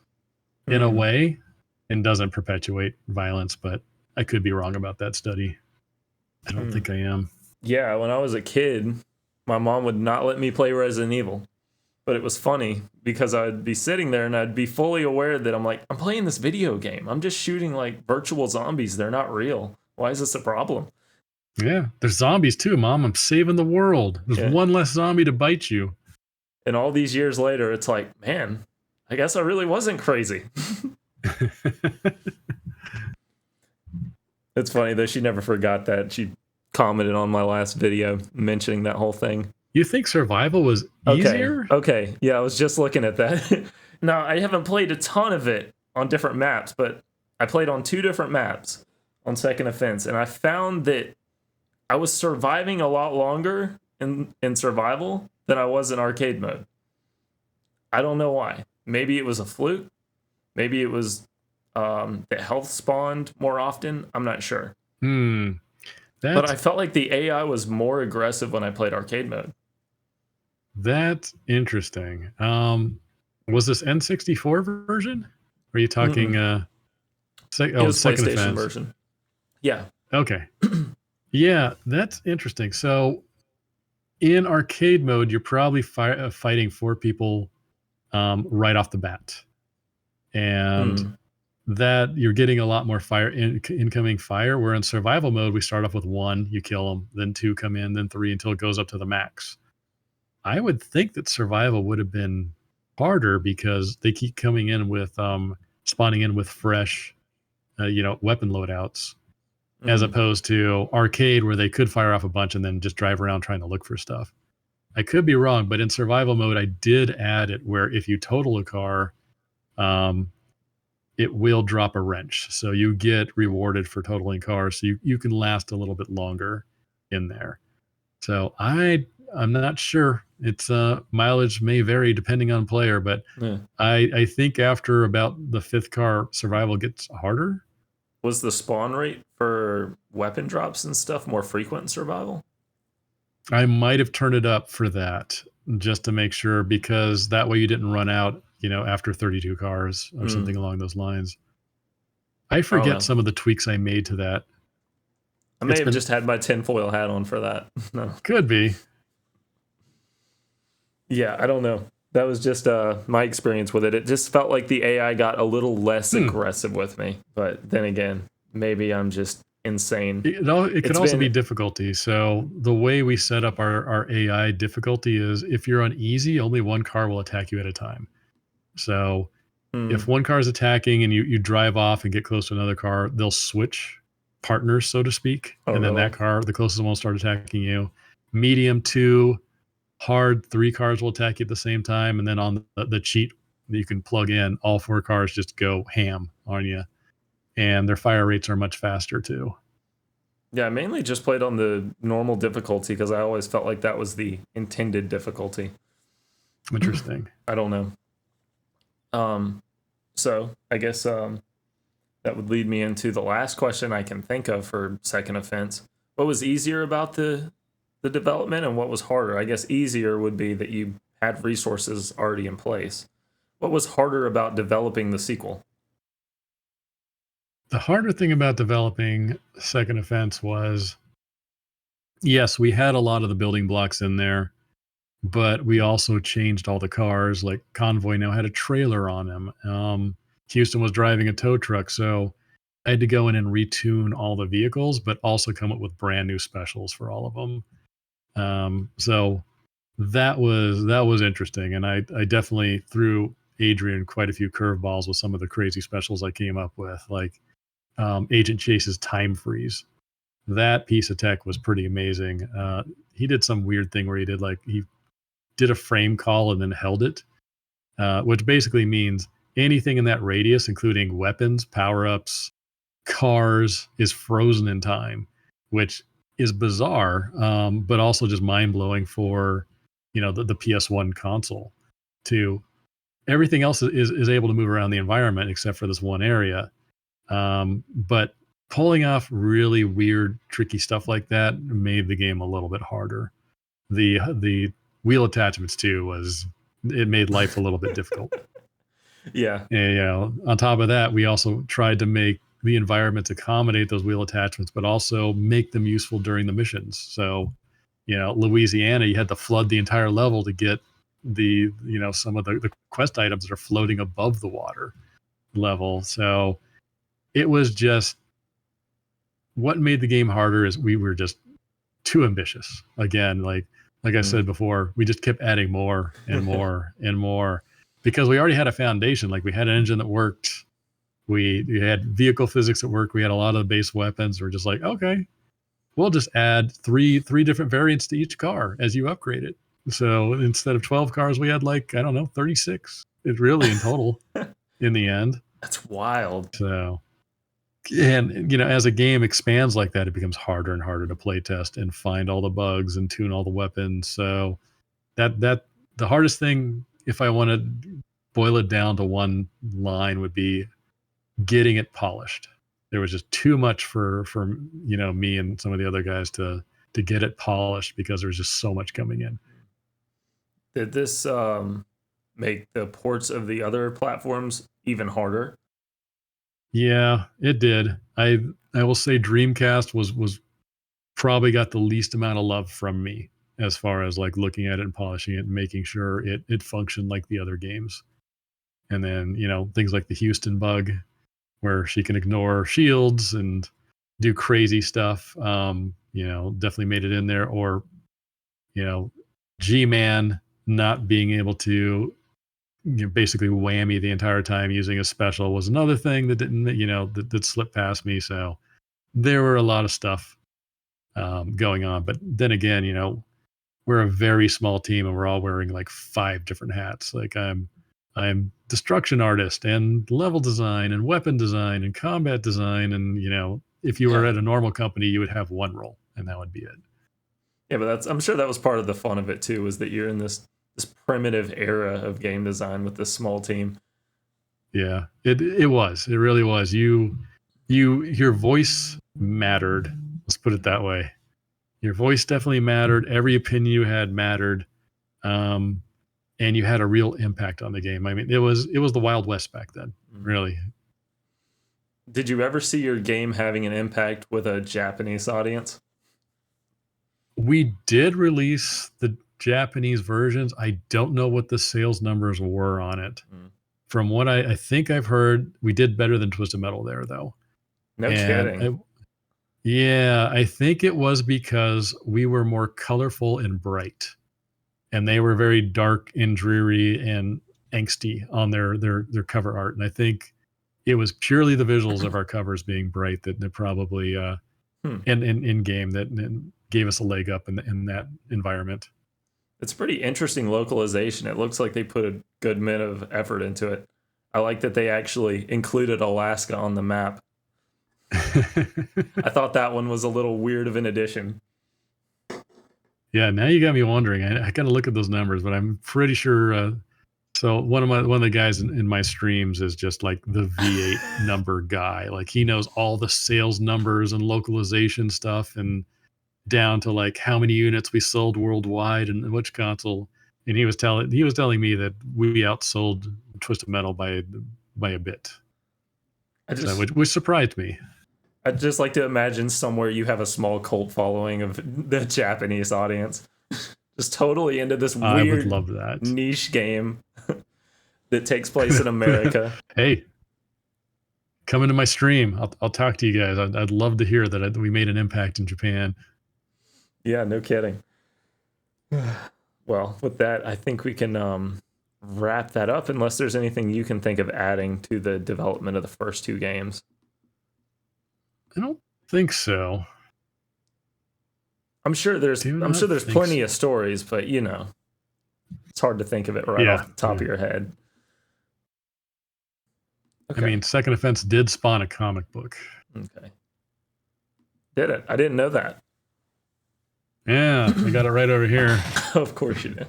[SPEAKER 2] in a
[SPEAKER 1] Mm.
[SPEAKER 2] way and doesn't perpetuate violence, but I could be wrong about that study. I don't
[SPEAKER 1] Mm.
[SPEAKER 2] think I am.
[SPEAKER 1] Yeah, when I was a kid, my mom would not let me play Resident Evil. But it was funny because I'd be sitting there and I'd be fully aware that I'm playing this video game. I'm just shooting like virtual zombies. They're not real. Why is this a problem?
[SPEAKER 2] Yeah, there's zombies too, Mom. I'm saving the world. There's
[SPEAKER 1] Yeah.
[SPEAKER 2] one less zombie to bite you.
[SPEAKER 1] And all these years later, it's like, man, I guess I really wasn't crazy. It's funny though. She never forgot that. She commented on my last video mentioning that whole thing.
[SPEAKER 2] You think survival was easier?
[SPEAKER 1] Okay. Yeah, I was just looking at that. Now, I haven't played a ton of it on different maps, but I played on 2 different maps on Second Offense, and I found that I was surviving a lot longer in survival than I was in arcade mode. I don't know why. Maybe it was a fluke. Maybe it was that health spawned more often. I'm not sure. But
[SPEAKER 2] That's
[SPEAKER 1] I felt like the AI was more aggressive when I played arcade mode.
[SPEAKER 2] that's interesting. Was this N64 version? Are you talking
[SPEAKER 1] It was
[SPEAKER 2] second
[SPEAKER 1] PlayStation
[SPEAKER 2] offense?
[SPEAKER 1] version. Yeah.
[SPEAKER 2] Okay. Yeah, that's interesting. So in arcade mode, you're probably fighting 4 people right off the bat, and
[SPEAKER 1] Mm.
[SPEAKER 2] that you're getting a lot more incoming fire. Where in survival mode, we start off with 1, you kill them, then 2 come in, then 3 until it goes up to the max. I would think that survival would have been harder because they keep coming in with spawning in with fresh, weapon loadouts, as
[SPEAKER 1] Mm.
[SPEAKER 2] opposed to arcade where they could fire off a bunch and then just drive around trying to look for stuff. I could be wrong, but in survival mode, I did add it where if you total a car, um, it will drop a wrench. So you get rewarded for totaling cars. So you can last a little bit longer in there. So I'm not sure. It's mileage may vary depending on player, but
[SPEAKER 1] Yeah.
[SPEAKER 2] I think after about the 5th car, survival gets harder.
[SPEAKER 1] Was the spawn rate for weapon drops and stuff more frequent in survival?
[SPEAKER 2] I might have turned it up for that just to make sure, because that way you didn't run out, after 32 cars or
[SPEAKER 1] Mm.
[SPEAKER 2] something along those lines. I
[SPEAKER 1] I don't
[SPEAKER 2] forget
[SPEAKER 1] know.
[SPEAKER 2] some of the tweaks I made to that.
[SPEAKER 1] I may
[SPEAKER 2] It's
[SPEAKER 1] have
[SPEAKER 2] been
[SPEAKER 1] just had my tinfoil hat on for that. No.
[SPEAKER 2] could be.
[SPEAKER 1] Yeah, I don't know. That was just my experience with it. It just felt like the AI got a little less aggressive with me. But then again, maybe I'm just insane.
[SPEAKER 2] It could
[SPEAKER 1] It's
[SPEAKER 2] also be
[SPEAKER 1] been
[SPEAKER 2] difficulty. So the way we set up our AI difficulty is if you're on easy, only 1 car will attack you at a time. So if
[SPEAKER 1] mm,
[SPEAKER 2] 1 car is attacking and you drive off and get close to another car, they'll switch partners, so to speak.
[SPEAKER 1] oh
[SPEAKER 2] And then
[SPEAKER 1] really?
[SPEAKER 2] that car, the closest one, will start attacking you. Medium 2, hard 3 cars will attack you at the same time. And then on the cheat that you can plug in, all 4 cars just go ham on you. And their fire rates are much faster too.
[SPEAKER 1] Yeah, I mainly just played on the normal difficulty because I always felt like that was the intended difficulty.
[SPEAKER 2] Interesting.
[SPEAKER 1] I don't know. So I guess that would lead me into the last question I can think of for Second Offense. What was easier about the development and what was harder? I guess easier would be that you had resources already in place. What was harder about developing the sequel?
[SPEAKER 2] The harder thing about developing Second Offense was, yes, we had a lot of the building blocks in there, but we also changed all the cars. Like Convoy now had a trailer on him. Houston was driving a tow truck, so I had to go in and retune all the vehicles, but also come up with brand new specials for all of them. So that was interesting, and I definitely threw Adrian quite a few curveballs with some of the crazy specials I came up with, like Agent Chase's time freeze. That piece of tech was pretty amazing. He did some weird thing where he did a frame call and then held it, which basically means anything in that radius, including weapons, power-ups, cars, is frozen in time, which is bizarre, but also just mind-blowing for, the PS1 console. To everything else is able to move around the environment except for this one area. But pulling off really weird, tricky stuff like that made the game a little bit harder. The wheel attachments too it made life a little bit difficult.
[SPEAKER 1] Yeah.
[SPEAKER 2] And, on top of that, we also tried to make the environment accommodate those wheel attachments, but also make them useful during the missions. So, Louisiana, you had to flood the entire level to get some of the quest items that are floating above the water level. So it was just, what made the game harder is we were just too ambitious. Again, like I said before, we just kept adding more and more and more because we already had a foundation. Like we had an engine that worked. We had vehicle physics that worked. We had a lot of the base weapons. We're just like, okay, we'll just add three different variants to each car as you upgrade it. So instead of 12 cars, we had 36. It really in total in the end.
[SPEAKER 1] That's wild.
[SPEAKER 2] So, and as a game expands like that, it becomes harder and harder to play test and find all the bugs and tune all the weapons. So that the hardest thing, if I want to boil it down to one line, would be getting it polished. There was just too much for me and some of the other guys to get it polished because there was just so much coming in.
[SPEAKER 1] Did this make the ports of the other platforms even harder?
[SPEAKER 2] Yeah, it did. I will say Dreamcast was probably got the least amount of love from me as far as looking at it and polishing it and making sure it functioned like the other games. And then, things like the Houston bug where she can ignore shields and do crazy stuff. Definitely made it in there. Or, G-Man not being able to basically whammy the entire time using a special was another thing that didn't, that slipped past me. So there were a lot of stuff going on. But then again, we're a very small team and we're all wearing 5 different hats. I'm destruction artist and level design and weapon design and combat design. And, if you were at a normal company, you would have one role and that would be it.
[SPEAKER 1] Yeah, but I'm sure that was part of the fun of it too, is that you're in this primitive era of game design with this small team.
[SPEAKER 2] Yeah, it really was. Your voice mattered. Let's put it that way. Your voice definitely mattered. Every opinion you had mattered. And you had a real impact on the game. I mean, it was the Wild West back then, really.
[SPEAKER 1] Did you ever see your game having an impact with a Japanese audience?
[SPEAKER 2] We did release the Japanese versions. I don't know what the sales numbers were on it. From what I think I've heard, we did better than Twisted Metal there, though.
[SPEAKER 1] No kidding.
[SPEAKER 2] I think it was because we were more colorful and bright. And they were very dark and dreary and angsty on their cover art. And I think it was purely the visuals of our covers being bright that probably in game that gave us a leg up in that environment.
[SPEAKER 1] It's pretty interesting localization. It looks like they put a good bit of effort into it. I like that they actually included Alaska on the map. I thought that one was a little weird of an addition.
[SPEAKER 2] Yeah, now you got me wondering. I got to look at those numbers, but I'm pretty sure. So one of the guys in my streams is just the V8 number guy. He knows all the sales numbers and localization stuff, and down to how many units we sold worldwide and which console. And he was telling me that we outsold Twisted Metal by a bit, which surprised me.
[SPEAKER 1] I'd just like to imagine somewhere you have a small cult following of the Japanese audience, just totally into this weird,
[SPEAKER 2] I would love that
[SPEAKER 1] niche game that takes place in America.
[SPEAKER 2] Hey, come into my stream. I'll talk to you guys. I'd love to hear that we made an impact in Japan.
[SPEAKER 1] Yeah, no kidding. Well, with that, I think we can wrap that up, unless there's anything you can think of adding to the development of the first 2 games.
[SPEAKER 2] I don't think so.
[SPEAKER 1] I'm sure there's plenty of stories, but it's hard to think of it right off the top of your head.
[SPEAKER 2] I
[SPEAKER 1] Okay.
[SPEAKER 2] mean, Second Offense did spawn a comic book.
[SPEAKER 1] Okay. Did it? I didn't know that.
[SPEAKER 2] Yeah, I got it right over here.
[SPEAKER 1] Of course you did.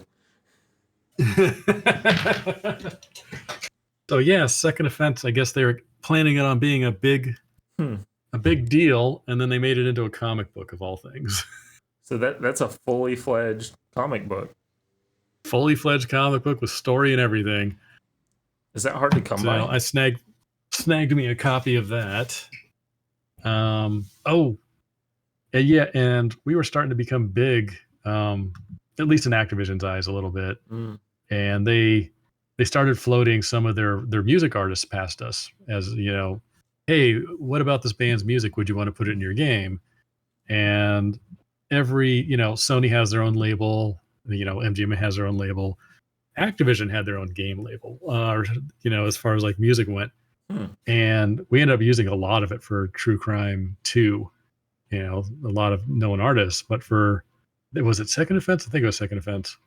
[SPEAKER 2] So yeah, Second Offense. I guess they were planning it on being a big deal, and then they made it into a comic book of all things.
[SPEAKER 1] So that's a fully fledged comic book.
[SPEAKER 2] Fully fledged comic book with story and everything.
[SPEAKER 1] Is that hard to come by?
[SPEAKER 2] I snagged me a copy of that. Yeah, and we were starting to become big, at least in Activision's eyes, a little bit. And they started floating some of their music artists past us, as you know, hey, what about this band's music? Would you want to put it in your game? And Sony has their own label, MGM has their own label. Activision had their own game label, as far as like music went. And we ended up using a lot of it for True Crime 2, a lot of known artists. But was it Second Offense? I think it was Second Offense.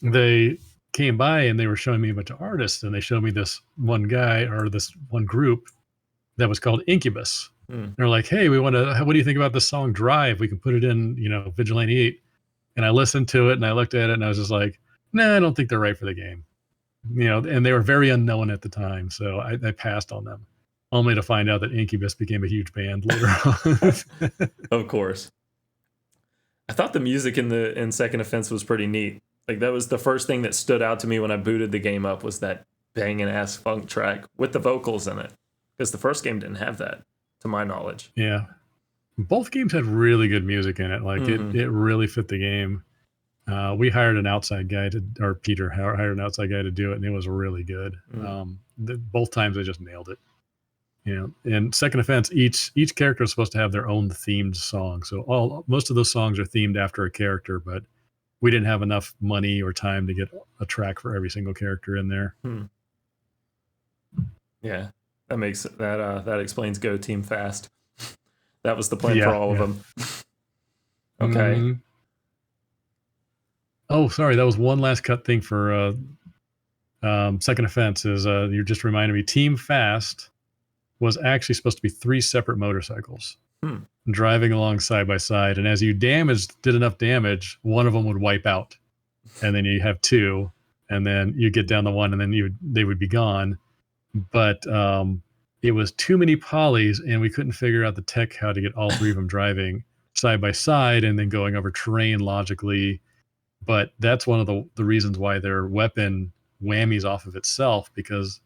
[SPEAKER 2] They came by and they were showing me a bunch of artists, and they showed me this one guy or this one group that was called Incubus. They're like, hey, what do you think about this song Drive? We can put it in, Vigilante 8. And I listened to it and I looked at it and I was just like, nah, I don't think they're right for the game. And they were very unknown at the time. So I passed on them, only to find out that Incubus became a huge band later on.
[SPEAKER 1] Of course. I thought the music in Second Offense was pretty neat. Like, that was the first thing that stood out to me when I booted the game up, was that banging ass funk track with the vocals in it. Because the first game didn't have that, to my knowledge.
[SPEAKER 2] Yeah. Both games had really good music in it. Like, it really fit the game. We hired an outside guy Peter hired an outside guy to do it, and it was really good. Both times they just nailed it. In Second Offense, each character is supposed to have their own themed song. So most of those songs are themed after a character, but we didn't have enough money or time to get a track for every single character in there.
[SPEAKER 1] Yeah, that explains Go Team Fast. That was the plan for all of them. Okay.
[SPEAKER 2] Oh, sorry. That was one last cut thing for Second Offense. Is you just reminded me. Team Fast was actually supposed to be 3 separate motorcycles driving along side by side, and as you did enough damage, one of them would wipe out, and then you have 2, and then you get down to 1, and then they would be gone. But it was too many polys, and we couldn't figure out the tech how to get all 3 of them driving side by side and then going over terrain logically. But that's one of the reasons why their weapon whammies off of itself, because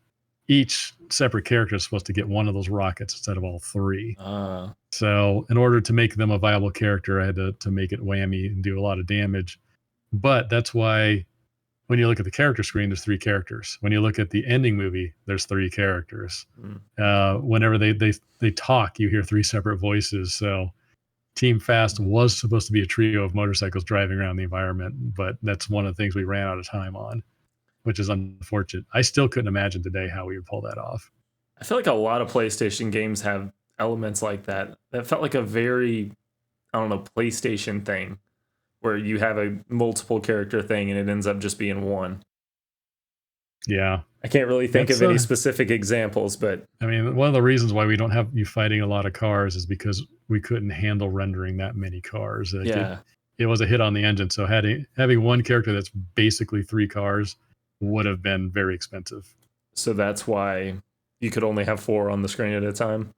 [SPEAKER 2] each separate character is supposed to get one of those rockets instead of all 3. So in order to make them a viable character, I had to make it whammy and do a lot of damage. But that's why when you look at the character screen, there's 3 characters. When you look at the ending movie, there's 3 characters. Whenever they talk, you hear 3 separate voices. So Team Fast was supposed to be a trio of motorcycles driving around the environment, but that's one of the things we ran out of time on, which is unfortunate. I still couldn't imagine today how we would pull that off.
[SPEAKER 1] I feel like a lot of PlayStation games have elements like that. That felt like a very, PlayStation thing, where you have a multiple character thing and it ends up just being one.
[SPEAKER 2] Yeah.
[SPEAKER 1] I can't really think of any specific examples, but
[SPEAKER 2] I mean, one of the reasons why we don't have you fighting a lot of cars is because we couldn't handle rendering that many cars. It was a hit on the engine. So having one character that's basically 3 cars would have been very expensive.
[SPEAKER 1] So that's why you could only have 4 on the screen at a time.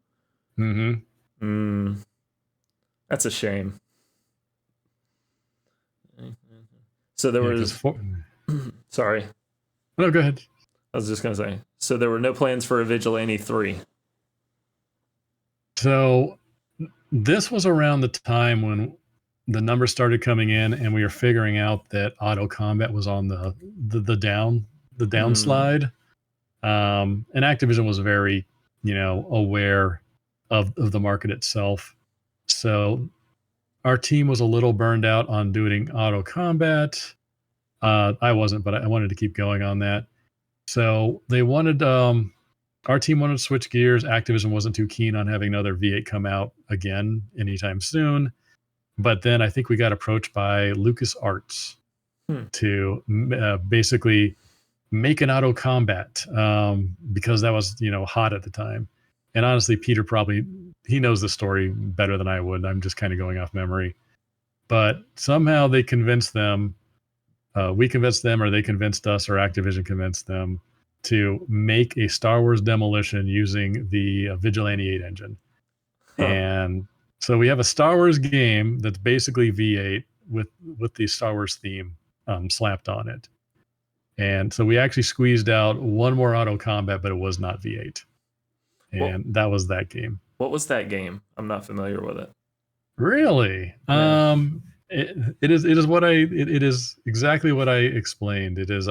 [SPEAKER 1] That's a shame. So there was sorry.
[SPEAKER 2] No, go ahead.
[SPEAKER 1] I was just going to say, so there were no plans for a Vigilante 3.
[SPEAKER 2] So this was around the time when the numbers started coming in and we were figuring out that auto combat was on the downslide. And Activision was very, aware of the market itself. So our team was a little burned out on doing auto combat. I wasn't, but I wanted to keep going on that. So they wanted, our team wanted to switch gears. Activision wasn't too keen on having another V8 come out again anytime soon. But then I think we got approached by LucasArts to basically make an auto combat, because that was, hot at the time. And honestly, Peter probably, he knows the story better than I would. I'm just kind of going off memory. But somehow they convinced them, we convinced them, or they convinced us, or Activision convinced them to make a Star Wars Demolition using the Vigilante 8 engine.
[SPEAKER 1] Huh.
[SPEAKER 2] And so we have a Star Wars game that's basically V8 with the Star Wars theme slapped on it. And so we actually squeezed out one more auto combat, but it was not V8. And that was that game.
[SPEAKER 1] What was that game? I'm not familiar with it.
[SPEAKER 2] Really?
[SPEAKER 1] Yeah.
[SPEAKER 2] It is exactly what I explained. It is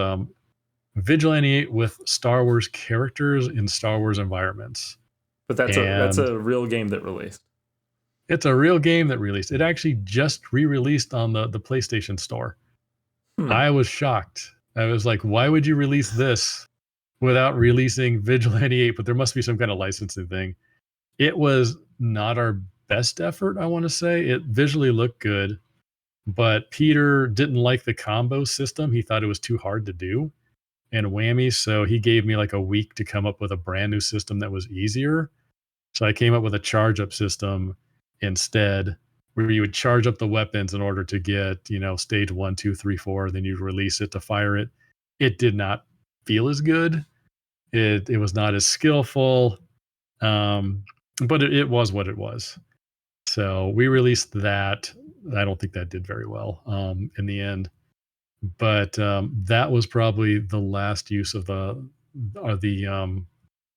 [SPEAKER 2] Vigilante 8 with Star Wars characters in Star Wars environments.
[SPEAKER 1] But that's a real game that released.
[SPEAKER 2] It's a real game that released. It actually just re-released on the PlayStation Store. I was shocked. I was like, why would you release this without releasing Vigilante 8? But there must be some kind of licensing thing. It was not our best effort, I want to say. It visually looked good, but Peter didn't like the combo system. He thought it was too hard to do and whammy. So he gave me like a week to come up with a brand new system that was easier. So I came up with a charge up system instead, where you would charge up the weapons in order to get, stage 1, 2, 3, 4. Then you'd release it to fire it. It did not feel as good. It was not as skillful, but it was what it was. So we released that. I don't think that did very well in the end. But that was probably the last use of the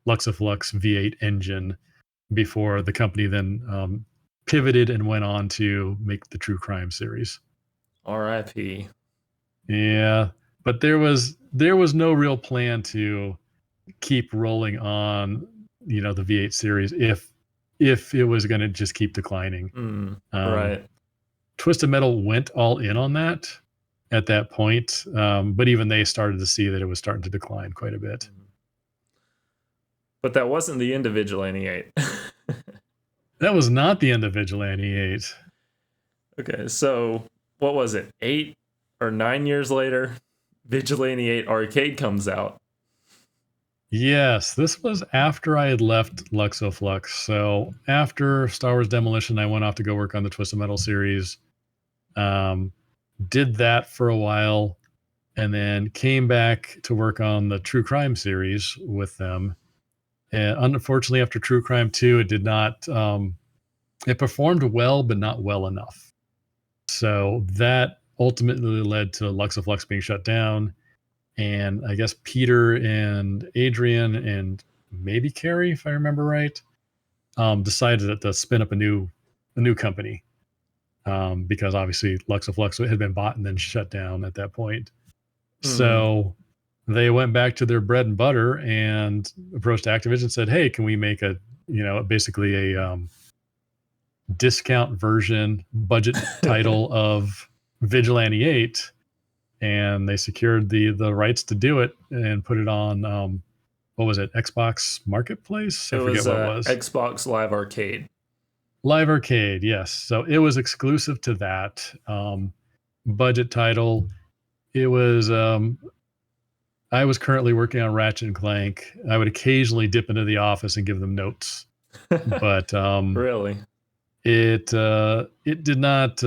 [SPEAKER 2] Luxaflux V8 engine before the company then pivoted and went on to make the True Crime series.
[SPEAKER 1] R.I.P.
[SPEAKER 2] Yeah, but there was no real plan to keep rolling on, the V8 series if it was going to just keep declining.
[SPEAKER 1] Right.
[SPEAKER 2] Twisted Metal went all in on that at that point, but even they started to see that it was starting to decline quite a bit.
[SPEAKER 1] But that wasn't the end of Vigilante 8.
[SPEAKER 2] That was not the end of Vigilante 8.
[SPEAKER 1] Okay, so what was it? 8 or 9 years later, Vigilante 8 Arcade comes out.
[SPEAKER 2] Yes, this was after I had left Luxoflux. So after Star Wars Demolition, I went off to go work on the Twisted Metal series. Did that for a while, and then came back to work on the True Crime series with them. And unfortunately, after True Crime 2, it did not, it performed well, but not well enough. So that ultimately led to Luxoflux being shut down. And I guess Peter and Adrian and maybe Carrie, if I remember right, decided to spin up a new company. Because obviously Luxoflux had been bought and then shut down at that point. So they went back to their bread and butter and approached Activision and said, hey, can we make basically a discount version budget title of Vigilante 8? And they secured the rights to do it and put it on, what was it, Xbox Marketplace? I forget what it was.
[SPEAKER 1] Xbox Live Arcade.
[SPEAKER 2] Live Arcade, yes. So it was exclusive to that budget title. It was, I was currently working on Ratchet and Clank. I would occasionally dip into the office and give them notes, but
[SPEAKER 1] really,
[SPEAKER 2] it did not.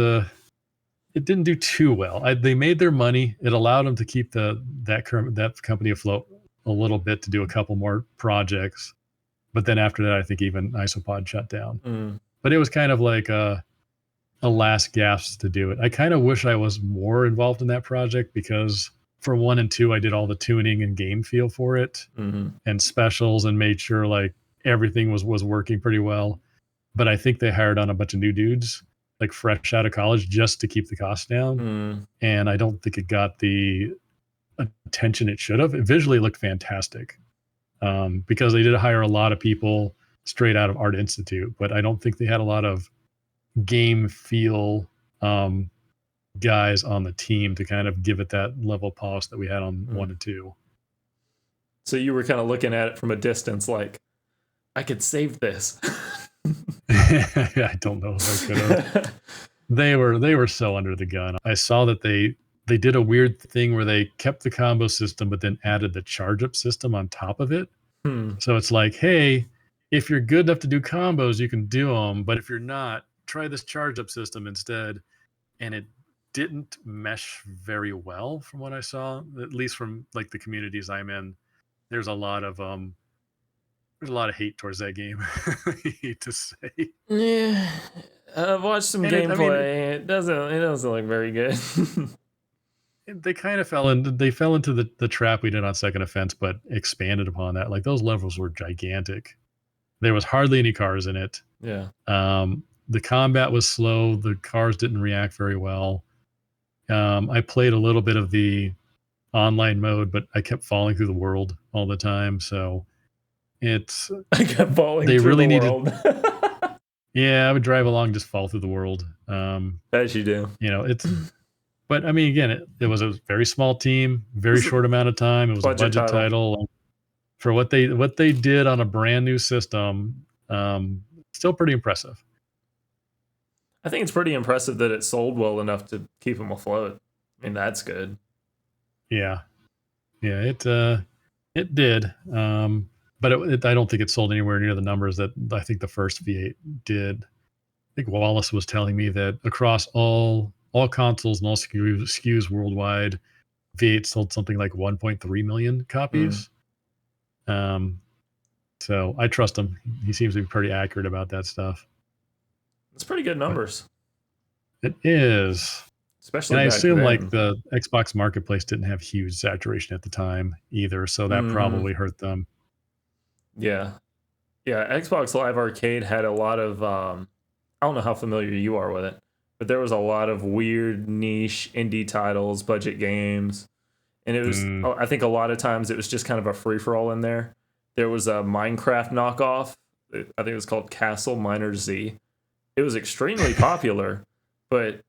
[SPEAKER 2] It didn't do too well. They made their money. It allowed them to keep that company afloat a little bit to do a couple more projects, but then after that, I think even Isopod shut down. But it was kind of like a last gasp to do it. I kind of wish I was more involved in that project, because for 1 and 2, I did all the tuning and game feel for it and specials and made sure like everything was working pretty well. But I think they hired on a bunch of new dudes, like fresh out of college, just to keep the cost down. And I don't think it got the attention it should have. It visually looked fantastic, because they did hire a lot of people straight out of Art Institute, but I don't think they had a lot of game feel guys on the team to kind of give it that level of polish that we had on 1 and 2.
[SPEAKER 1] So you were kind of looking at it from a distance, like, I could save this.
[SPEAKER 2] I don't know if I could have. They were so under the gun. I saw that they they did a weird thing where they kept the combo system, but then added the charge up system on top of it.
[SPEAKER 1] Hmm.
[SPEAKER 2] So it's like, hey, if you're good enough to do combos, you can do them. But if you're not, try this charge up system instead. And it didn't mesh very well from what I saw, at least from like the communities I'm in. There's a lot of hate towards that game. I hate to say.
[SPEAKER 1] Yeah, I've watched some
[SPEAKER 2] And
[SPEAKER 1] gameplay. It doesn't look very good.
[SPEAKER 2] they kind of fell into the trap we did on Second Offense, but expanded upon that. Like those levels were gigantic. There was hardly any cars in it.
[SPEAKER 1] Yeah.
[SPEAKER 2] The combat was slow. The cars didn't react very well. I played a little bit of the online mode, but I kept falling through the world all the time. So it's
[SPEAKER 1] I kept falling
[SPEAKER 2] they
[SPEAKER 1] through
[SPEAKER 2] really
[SPEAKER 1] the
[SPEAKER 2] needed.
[SPEAKER 1] world.
[SPEAKER 2] Yeah, I would drive along, just fall through the world.
[SPEAKER 1] As you do.
[SPEAKER 2] It's. But I mean, again, it was a very small team, very
[SPEAKER 1] It's a
[SPEAKER 2] short amount of time. It was a budget title. For what they did on a brand new system. Still pretty impressive.
[SPEAKER 1] I think it's pretty impressive that it sold well enough to keep them afloat. I mean, that's good.
[SPEAKER 2] Yeah, it did. But I don't think it sold anywhere near the numbers that I think the first V8 did. I think Wallace was telling me that across all consoles and all SKUs worldwide, V8 sold something like 1.3 million copies. So I trust him. He seems to be pretty accurate about that stuff.
[SPEAKER 1] It's pretty good numbers.
[SPEAKER 2] It is.
[SPEAKER 1] Especially
[SPEAKER 2] and I assume
[SPEAKER 1] then.
[SPEAKER 2] like the Xbox marketplace didn't have huge saturation at the time either, so that probably hurt them.
[SPEAKER 1] Yeah. Xbox Live Arcade had a lot of I don't know how familiar you are with it, but there was a lot of weird niche indie titles, budget games, and it was I think a lot of times it was just kind of a free for all in there. There was a Minecraft knockoff. I think it was called Castle Miner Z. It was extremely popular, but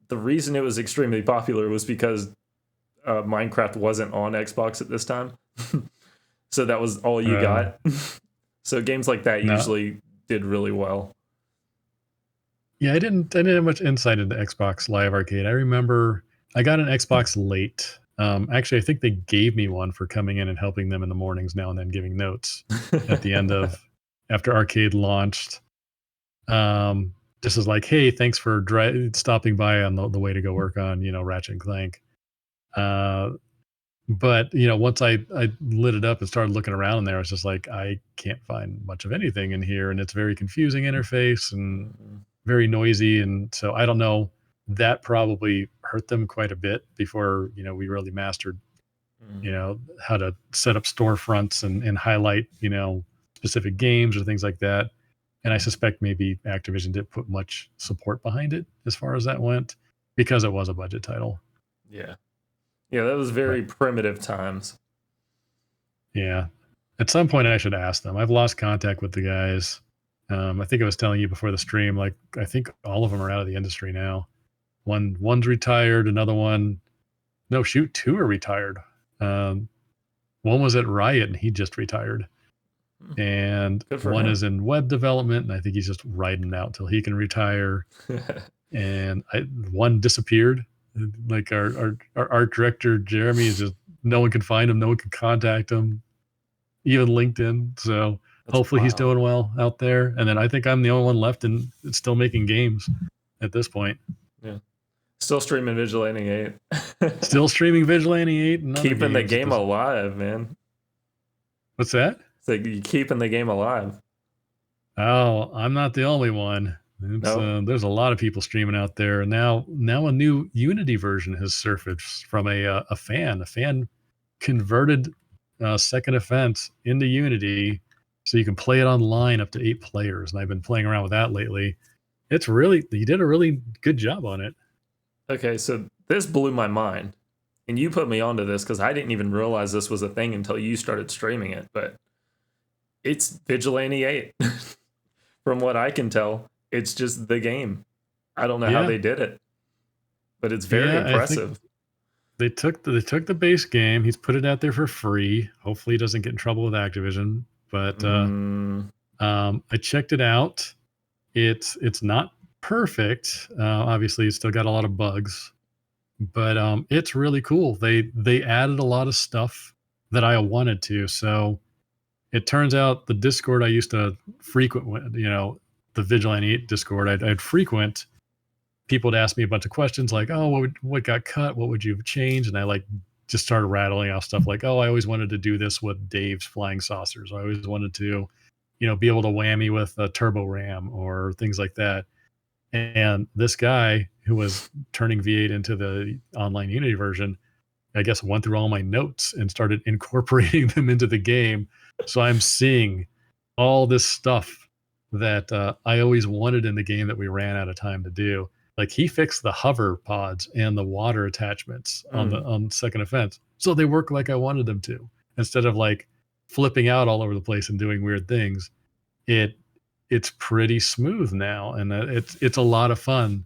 [SPEAKER 1] the reason it was extremely popular was because Minecraft wasn't on Xbox at this time. So that was all you got. So games like that usually did really well.
[SPEAKER 2] Yeah, I didn't have much insight into Xbox Live Arcade. I remember I got an Xbox late. Actually, I think they gave me one for coming in and helping them in the mornings now and then, giving notes at the end of after Arcade launched. Just as like, hey, thanks for stopping by on the way to go work on Ratchet and Clank. But once I lit it up and started looking around in there, I was just like, I can't find much of anything in here, and it's very confusing interface and very noisy, and so I don't know. That probably hurt them quite a bit before we really mastered how to set up storefronts and highlight specific games or things like that. And I suspect maybe Activision didn't put much support behind it as far as that went because it was a budget title.
[SPEAKER 1] Yeah, that was very primitive times.
[SPEAKER 2] Yeah, at some point I should ask them. I've lost contact with the guys. I think I was telling you before the stream, like I think all of them are out of the industry now. One's retired, another one, no shoot, two are retired. One was at Riot and he just retired. And one is in web development, and I think he's just riding out till he can retire. And one disappeared. Like our art director Jeremy is just, no one can find him, no one can contact him, even LinkedIn. So hopefully he's doing well out there. And then I think I'm the only one left and still making games at this point.
[SPEAKER 1] Yeah. Still streaming Vigilante 8.
[SPEAKER 2] Still streaming Vigilante 8. And
[SPEAKER 1] keeping the game alive, man.
[SPEAKER 2] What's that?
[SPEAKER 1] It's like you're keeping the game alive.
[SPEAKER 2] Oh, I'm not the only one. There's a lot of people streaming out there. Now a new Unity version has surfaced from a fan. A fan converted Second Offense into Unity so you can play it online up to 8 players. And I've been playing around with that lately. He did a really good job on it.
[SPEAKER 1] Okay, so this blew my mind. And you put me onto this because I didn't even realize this was a thing until you started streaming it. But it's Vigilante 8. From what I can tell, it's just the game. I don't know how they did it, but it's very impressive.
[SPEAKER 2] They took the base game. He's put it out there for free. Hopefully he doesn't get in trouble with Activision. But I checked it out. It's not perfect. Obviously, it's still got a lot of bugs. but it's really cool. They added a lot of stuff that I wanted to. So it turns out the Discord I used to frequent, the Vigilante Discord, I'd frequent. People would ask me a bunch of questions like, "Oh, what got cut? What would you have changed?" And I like just started rattling off stuff like, "Oh, I always wanted to do this with Dave's flying saucers. I always wanted to, be able to whammy with a turbo ram or things like that." And this guy who was turning V8 into the online Unity version, I guess, went through all my notes and started incorporating them into the game. So I'm seeing all this stuff that I always wanted in the game that we ran out of time to do. Like he fixed the hover pods and the water attachments on Second Offense, so they work like I wanted them to. Instead of like flipping out all over the place and doing weird things, it's pretty smooth now, and it's a lot of fun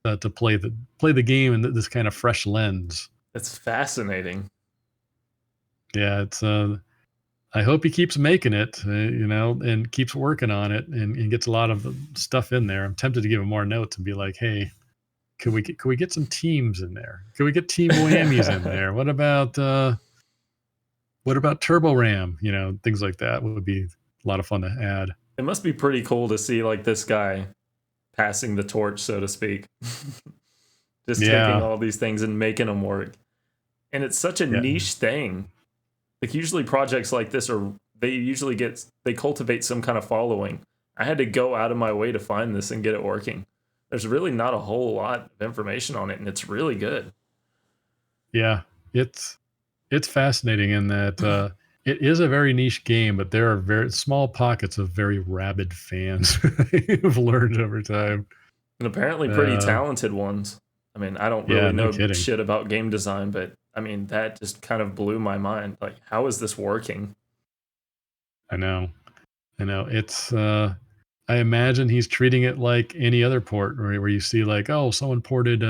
[SPEAKER 2] to play the game in this kind of fresh lens.
[SPEAKER 1] It's fascinating.
[SPEAKER 2] Yeah, it's I hope he keeps making it, and keeps working on it, and gets a lot of stuff in there. I'm tempted to give him more notes and be like, "Hey, could we get some teams in there? Could we get team whammies in there? What about Turbo Ram? Things like that would be a lot of fun to add."
[SPEAKER 1] It must be pretty cool to see like this guy passing the torch, so to speak. Just taking all these things and making them work. And it's such a niche thing. Like usually projects like this they cultivate some kind of following. I had to go out of my way to find this and get it working. There's really not a whole lot of information on it, and it's really good.
[SPEAKER 2] Yeah, it's fascinating in that it is a very niche game, but there are very small pockets of very rabid fans who've learned over time.
[SPEAKER 1] And apparently pretty talented ones. I mean, I don't really know shit about game design, but I mean, that just kind of blew my mind. Like, how is this working?
[SPEAKER 2] I know. It's I imagine he's treating it like any other port where you see like, oh, someone ported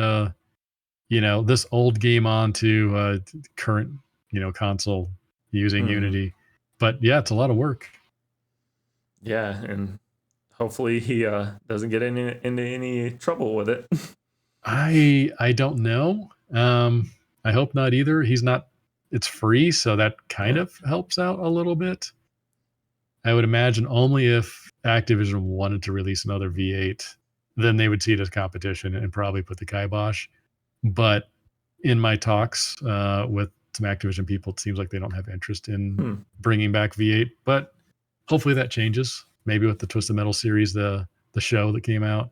[SPEAKER 2] this old game onto current, console using Unity. But yeah, it's a lot of work.
[SPEAKER 1] Yeah, and hopefully he doesn't get into any trouble with it.
[SPEAKER 2] I don't know. I hope not either. It's free, so that kind of helps out a little bit. I would imagine only if Activision wanted to release another V8, then they would see it as competition and probably put the kibosh. But in my talks with some Activision people, it seems like they don't have interest in bringing back V8. But hopefully that changes. Maybe with the Twisted Metal series, the show that came out.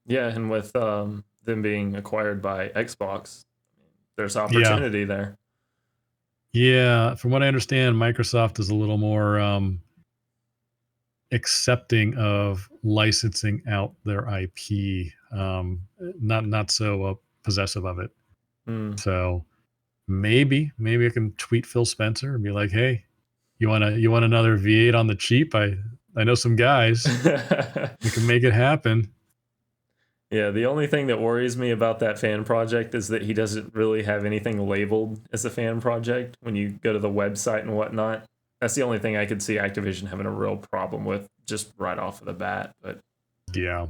[SPEAKER 1] Yeah, and with them being acquired by Xbox, there's opportunity there.
[SPEAKER 2] Yeah, from what I understand, Microsoft is a little more accepting of licensing out their IP, not so possessive of it. So maybe I can tweet Phil Spencer and be like, "Hey, you want another V8 on the cheap? I know some guys. We can make it happen."
[SPEAKER 1] Yeah, the only thing that worries me about that fan project is that he doesn't really have anything labeled as a fan project when you go to the website and whatnot. That's the only thing I could see Activision having a real problem with just right off of the bat. But
[SPEAKER 2] yeah,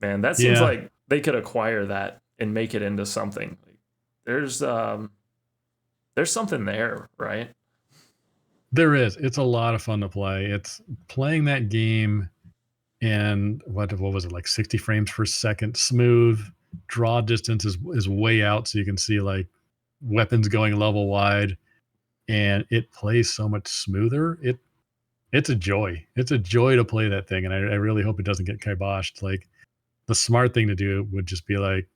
[SPEAKER 1] man, that seems like they could acquire that and make it into something. There's something there, right?
[SPEAKER 2] There is. It's a lot of fun to play. It's playing that game. And what was it, like 60 frames per second, smooth. Draw distance is way out, so you can see like weapons going level wide, and it plays so much smoother. It's a joy. It's a joy to play that thing, and I really hope it doesn't get kiboshed. Like the smart thing to do would just be like,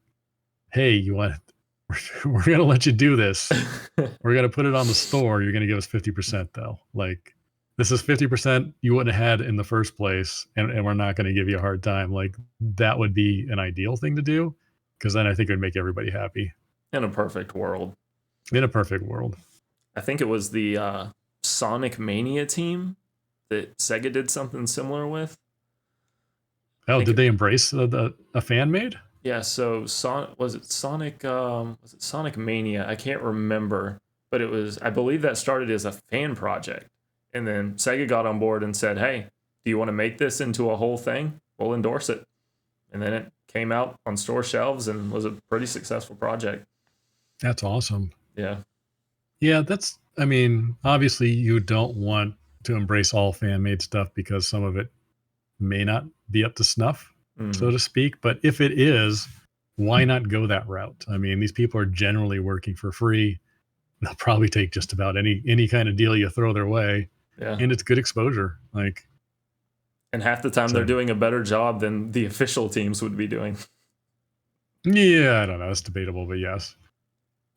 [SPEAKER 2] "Hey, we're gonna let you do this. We're gonna put it on the store. You're gonna give us 50% though. Like." This is 50% you wouldn't have had in the first place, and we're not going to give you a hard time. Like that would be an ideal thing to do, because then I think it would make everybody happy.
[SPEAKER 1] In a perfect world.
[SPEAKER 2] In a perfect world.
[SPEAKER 1] I think it was the Sonic Mania team that Sega did something similar with.
[SPEAKER 2] Oh, did they embrace a fan made?
[SPEAKER 1] Yeah, so was it Sonic Mania? I can't remember, but I believe that started as a fan project. And then Sega got on board and said, "Hey, do you want to make this into a whole thing? We'll endorse it." and then it came out on store shelves and was a pretty successful project.
[SPEAKER 2] That's awesome.
[SPEAKER 1] Yeah.
[SPEAKER 2] Yeah, I mean, obviously you don't want to embrace all fan made stuff because some of it may not be up to snuff, so
[SPEAKER 1] Mhm.
[SPEAKER 2] to speak. But if it is, why not go that route? I mean, these people are generally working for free. They'll probably take just about any kind of deal you throw their way,
[SPEAKER 1] Yeah.
[SPEAKER 2] and it's good exposure. Like,
[SPEAKER 1] And half the time they're
[SPEAKER 2] so
[SPEAKER 1] doing a better job than the official teams would be doing.
[SPEAKER 2] yeah, I don't know, it's debatable, but yes.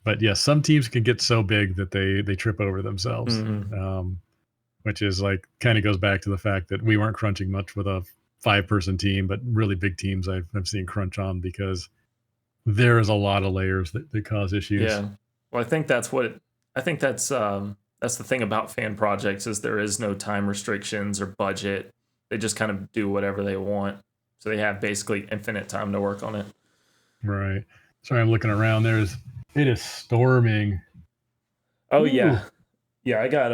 [SPEAKER 2] But yes, some teams can get so big that they trip over themselves.
[SPEAKER 1] Mhm.
[SPEAKER 2] Which is like kind of goes back to the fact that we weren't crunching much with a 5-person team, but really big teams I've seen crunch on because there is a lot of layers that cause issues.
[SPEAKER 1] Yeah. Well, I think that's the thing about fan projects is there is no time restrictions or budget. They just kind of do whatever they want. So they have basically infinite time to work on it.
[SPEAKER 2] Right. Sorry, I'm looking around. It is storming.
[SPEAKER 1] Oh
[SPEAKER 2] Ooh,
[SPEAKER 1] yeah. Yeah, I got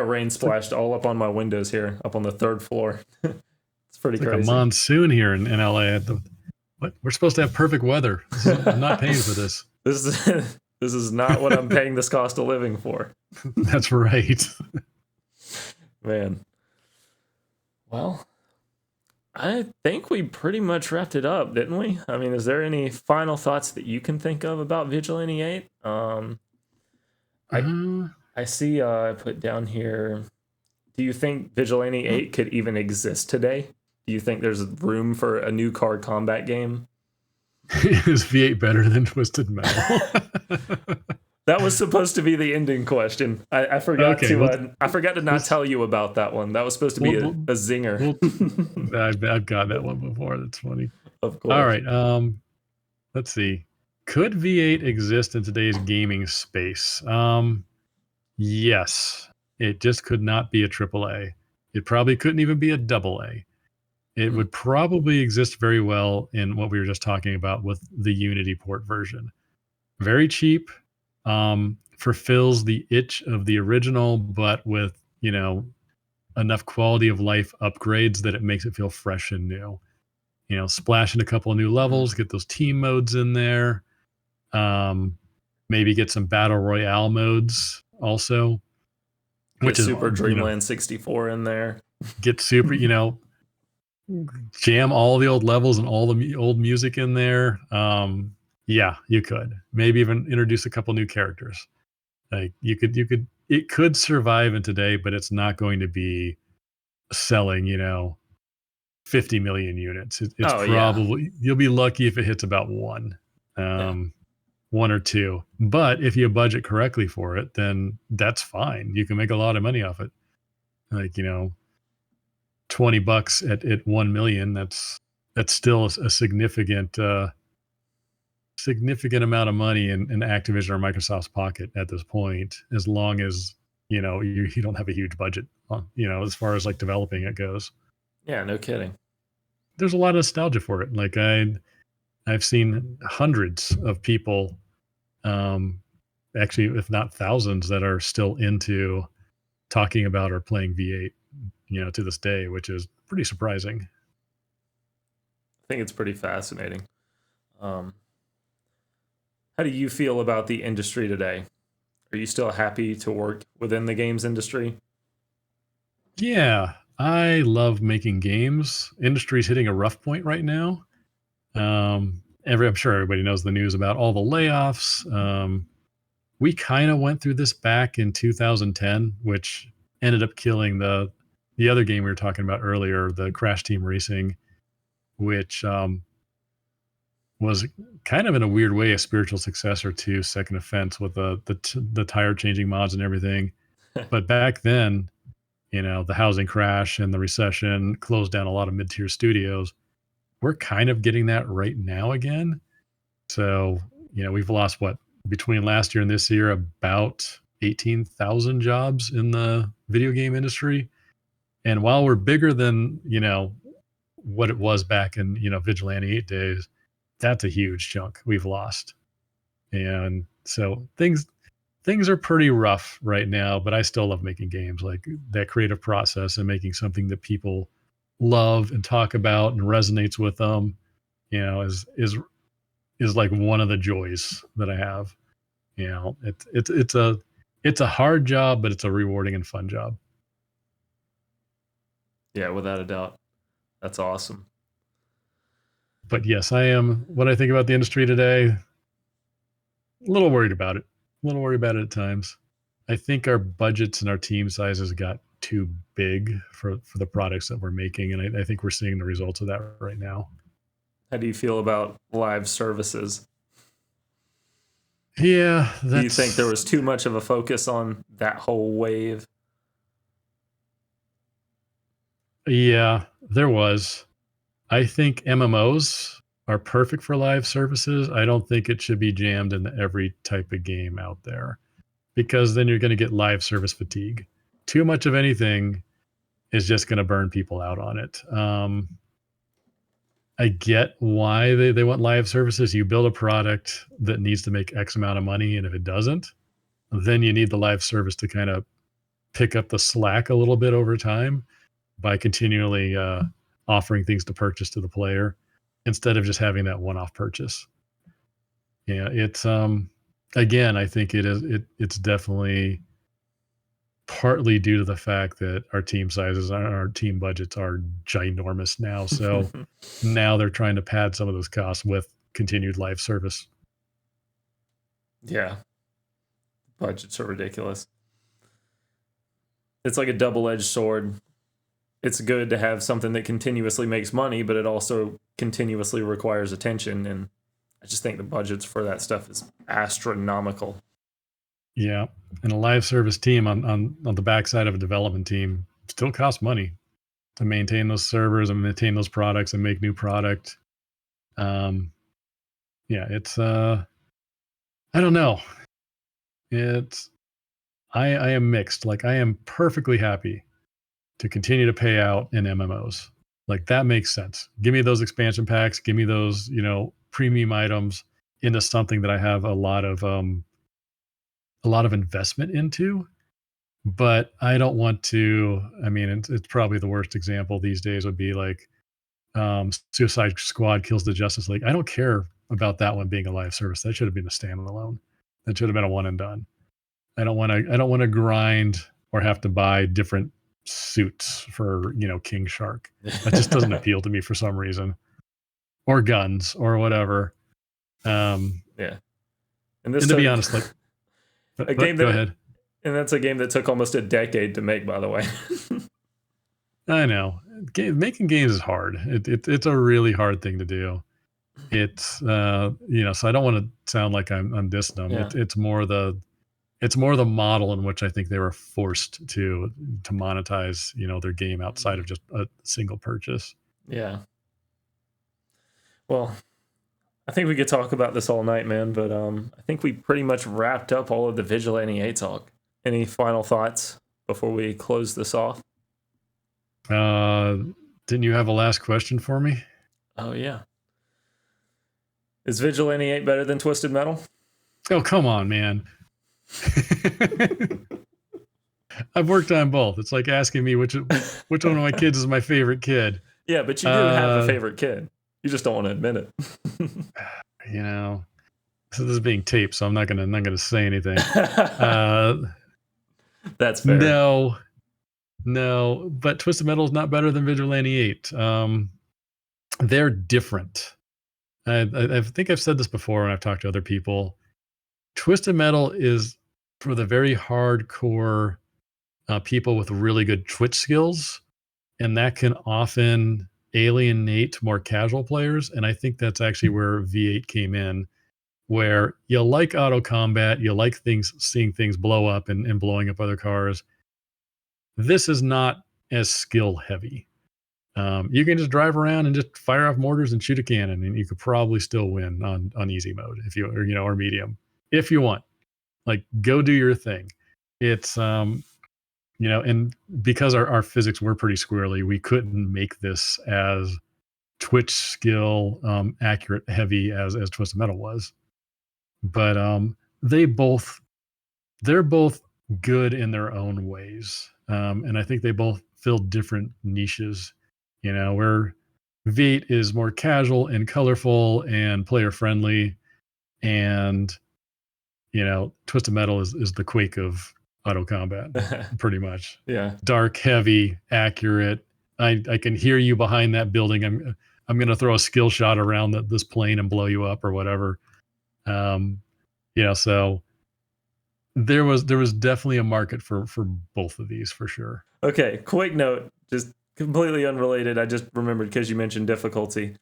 [SPEAKER 1] rain
[SPEAKER 2] it's like
[SPEAKER 1] splashed all up on my windows here, up on the third floor. It's pretty
[SPEAKER 2] it's like a
[SPEAKER 1] crazy.
[SPEAKER 2] monsoon here in LA. What? We're supposed to have perfect weather. I'm not paying for this.
[SPEAKER 1] This is this is not what I'm paying this cost of living for.
[SPEAKER 2] That's right.
[SPEAKER 1] Man. Well, I think we pretty much wrapped it up, didn't we? I mean, is there any final thoughts that you can think of about Vigilante 8? I
[SPEAKER 2] Uh,
[SPEAKER 1] I see I put down here, do you think Vigilante 8 could even exist today? Do you think there's room for a new card combat game?
[SPEAKER 2] is V8 better than Twisted Metal?
[SPEAKER 1] That was supposed to be the ending question. I forgot
[SPEAKER 2] Okay,
[SPEAKER 1] I forgot to not tell you about that one. That was supposed to be
[SPEAKER 2] we'll,
[SPEAKER 1] a zinger.
[SPEAKER 2] I've got that one before. That's funny.
[SPEAKER 1] Of
[SPEAKER 2] All
[SPEAKER 1] course.
[SPEAKER 2] right. Let's see. Could V8 exist in today's gaming space? Yes. It just could not be a triple A. It probably couldn't even be a double A. It
[SPEAKER 1] Hmm.
[SPEAKER 2] would probably exist very well in what we were just talking about with the Unity port version. Very cheap, fulfills the itch of the original, but with, enough quality of life upgrades that it makes it feel fresh and new. Splash in a couple of new levels, get those team modes in there. Um, Maybe get some battle royale modes also,
[SPEAKER 1] Get
[SPEAKER 2] which is,
[SPEAKER 1] Super Dreamland 64 in there.
[SPEAKER 2] get super, jam all the old levels and all the old music in there. Yeah, you could maybe even introduce a couple new characters. Like it could survive in today, but it's not going to be selling, 50 million units. It's
[SPEAKER 1] Oh yeah.
[SPEAKER 2] probably, you'll be lucky if it hits about
[SPEAKER 1] Yeah.
[SPEAKER 2] um, one or two. But if you budget correctly for it, then that's fine. You can make a lot of money off it. Like, $20 at 1 million. That's still a significant amount of money in Activision or Microsoft's pocket at this point, as long as, you don't have a huge budget, as far as like developing it goes.
[SPEAKER 1] Yeah, no kidding.
[SPEAKER 2] There's a lot of nostalgia for it. Like I've seen hundreds of people, um, actually, if not thousands, that are still into talking about or playing V8, to this day, which is pretty surprising.
[SPEAKER 1] I think it's pretty fascinating. Um, how do you feel about the industry today? Are you still happy to work within the games industry?
[SPEAKER 2] Yeah, I love making games. Industry's hitting a rough point right now. I'm sure everybody knows the news about all the layoffs. We kind of went through this back in 2010, which ended up killing the other game we were talking about earlier, the Crash Team Racing, which was kind of in a weird way a spiritual successor to Second Offense with the tire changing mods and everything. But back then, the housing crash and the recession closed down a lot of mid-tier studios. We're kind of getting that right now again. So, we've lost what, between last year and this year, about 18,000 jobs in the video game industry. And while we're bigger than, what it was back in, Vigilante 8 days, that's a huge chunk we've lost. And so things are pretty rough right now, but I still love making games. Like that creative process and making something that people love and talk about and resonates with them. is like one of the joys that I have. It's a hard job, but it's a rewarding and fun job.
[SPEAKER 1] Yeah, without a doubt. That's awesome.
[SPEAKER 2] But yes, I am. When I think about the industry today, a little worried about it. A little worried about it at times. I think our budgets and our team sizes got too big for the products that we're making, and I think we're seeing the results of that right now.
[SPEAKER 1] How do you feel about live services?
[SPEAKER 2] Yeah,
[SPEAKER 1] Do you think there was too much of a focus on that whole wave?
[SPEAKER 2] Yeah, there was. I think MMOs are perfect for live services. I don't think it should be jammed into every type of game out there, because then you're going to get live service fatigue. Too much of anything is just going to burn people out on it. I get why they want live services. You build a product that needs to make X amount of money, and if it doesn't, then you need the live service to kind of pick up the slack a little bit over time by continually offering things to purchase to the player instead of just having that one-off purchase. Yeah, it's again, I think it's definitely partly due to the fact that our team sizes, our team budgets are ginormous now. So now they're trying to pad some of those costs with continued live service.
[SPEAKER 1] Yeah. Budgets are ridiculous. It's like a double-edged sword. It's good to have something that continuously makes money, but it also continuously requires attention. And I just think the budgets for that stuff is astronomical.
[SPEAKER 2] Yeah. And a live service team on the backside of a development team still costs money to maintain those servers and maintain those products and make new product. Yeah, it's I don't know. It's I am mixed. Like, I am perfectly happy to continue to pay out in MMOs. Like, that makes sense. Give me those expansion packs, give me those, premium items into something that I have a lot of investment into. But I don't want to. I mean, it's probably the worst example these days would be like Suicide Squad Kills the Justice League. I don't care about that one being a live service. That should have been a standalone. That should have been a one and done. I don't want to grind or have to buy different suits for, King Shark. That just doesn't appeal to me for some reason. Or guns or whatever.
[SPEAKER 1] Yeah.
[SPEAKER 2] And to be honest, like,
[SPEAKER 1] a game
[SPEAKER 2] go ahead.
[SPEAKER 1] And that's a game that took almost a decade to make, by the way.
[SPEAKER 2] I know. Making games is hard. It's a really hard thing to do. It's so I don't want to sound like I'm dissing them.
[SPEAKER 1] Yeah.
[SPEAKER 2] It's more the model in which I think they were forced to monetize, their game outside of just a single purchase.
[SPEAKER 1] Yeah. Well, I think we could talk about this all night, man, but I think we pretty much wrapped up all of the Vigilante 8 talk. Any final thoughts before we close this off?
[SPEAKER 2] Didn't you have a last question for me?
[SPEAKER 1] Oh, yeah. Is Vigilante 8 better than Twisted Metal?
[SPEAKER 2] Oh, come on, man. I've worked on both. It's like asking me which one of my kids is my favorite kid.
[SPEAKER 1] Yeah, but you do have a favorite kid. You just don't want to admit it.
[SPEAKER 2] So this is being taped, so I'm not gonna say anything.
[SPEAKER 1] That's fair.
[SPEAKER 2] No, but Twisted Metal is not better than Vigilante 8. They're different. I think I've said this before when I've talked to other people. Twisted Metal is for the very hardcore people with really good Twitch skills, and that can often alienate more casual players. And I think that's actually where V8 came in, where you like auto combat, you like seeing things blow up and blowing up other cars. This is not as skill heavy. You can just drive around and just fire off mortars and shoot a cannon, and you could probably still win on easy mode or medium if you want. Like, go do your thing. It's and because our physics were pretty squirrely, we couldn't make this as Twitch skill accurate heavy as Twisted Metal was. But they're both good in their own ways. And I think they both fill different niches. Where Veet is more casual and colorful and player friendly, and Twisted Metal is the Quake of auto combat, pretty much.
[SPEAKER 1] Yeah.
[SPEAKER 2] Dark, heavy, accurate. I can hear you behind that building. I'm gonna throw a skill shot around this plane and blow you up or whatever. Um, so there was definitely a market for both of these for sure.
[SPEAKER 1] Okay, quick note, just completely unrelated. I just remembered because you mentioned difficulty.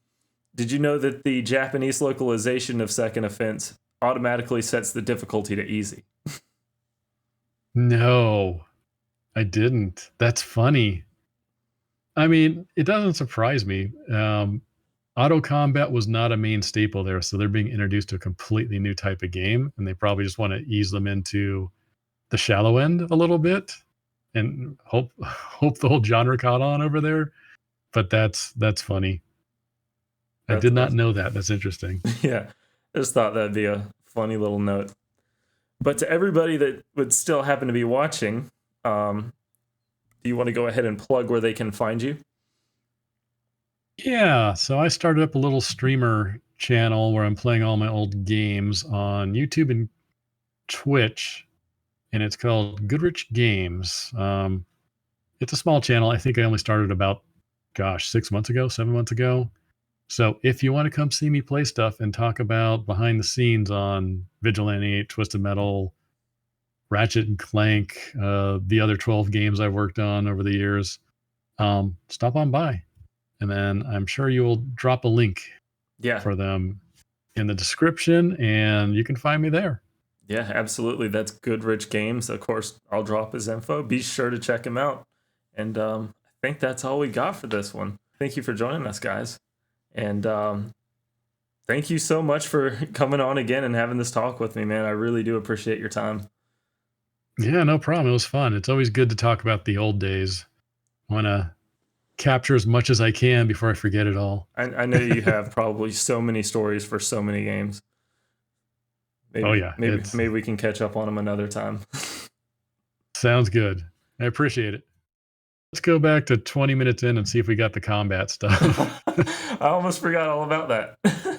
[SPEAKER 1] Did you know that the Japanese localization of Second Offense automatically sets the difficulty to easy?
[SPEAKER 2] No, I didn't. That's funny. I mean, it doesn't surprise me. Auto combat was not a main staple there, so they're being introduced to a completely new type of game, and they probably just want to ease them into the shallow end a little bit, and hope the whole genre caught on over there. But that's funny. I
[SPEAKER 1] That's
[SPEAKER 2] did not
[SPEAKER 1] awesome.
[SPEAKER 2] know that. That's interesting.
[SPEAKER 1] Yeah, just thought that'd be a funny little note. But to everybody that would still happen to be watching, do you want to go ahead and plug where they can find you?
[SPEAKER 2] Yeah, so I started up a little streamer channel where I'm playing all my old games on YouTube and Twitch, and it's called Goodrich Games. It's a small channel. I think I only started about, 6 months ago, 7 months ago. So if you want to come see me play stuff and talk about behind the scenes on Vigilante, Twisted Metal, Ratchet and Clank, the other 12 games I've worked on over the years, stop on by. And then I'm sure you will drop a link
[SPEAKER 1] Yeah,
[SPEAKER 2] for them in the description, and you can find me there.
[SPEAKER 1] yeah, absolutely. That's Goodrich Games. Of course, I'll drop his info. Be sure to check him out. And I think that's all we got for this one. Thank you for joining us, guys. And thank you so much for coming on again and having this talk with me, man. I really do appreciate your time.
[SPEAKER 2] Yeah, no problem. It was fun. It's always good to talk about the old days. I want to capture as much as I can before I forget it all.
[SPEAKER 1] I know you have probably so many stories for so many games.
[SPEAKER 2] Oh yeah,
[SPEAKER 1] Maybe we can catch up on them another time.
[SPEAKER 2] sounds good. I appreciate it. Let's go back to 20 minutes in and see if we got the combat stuff.
[SPEAKER 1] I almost forgot all about that.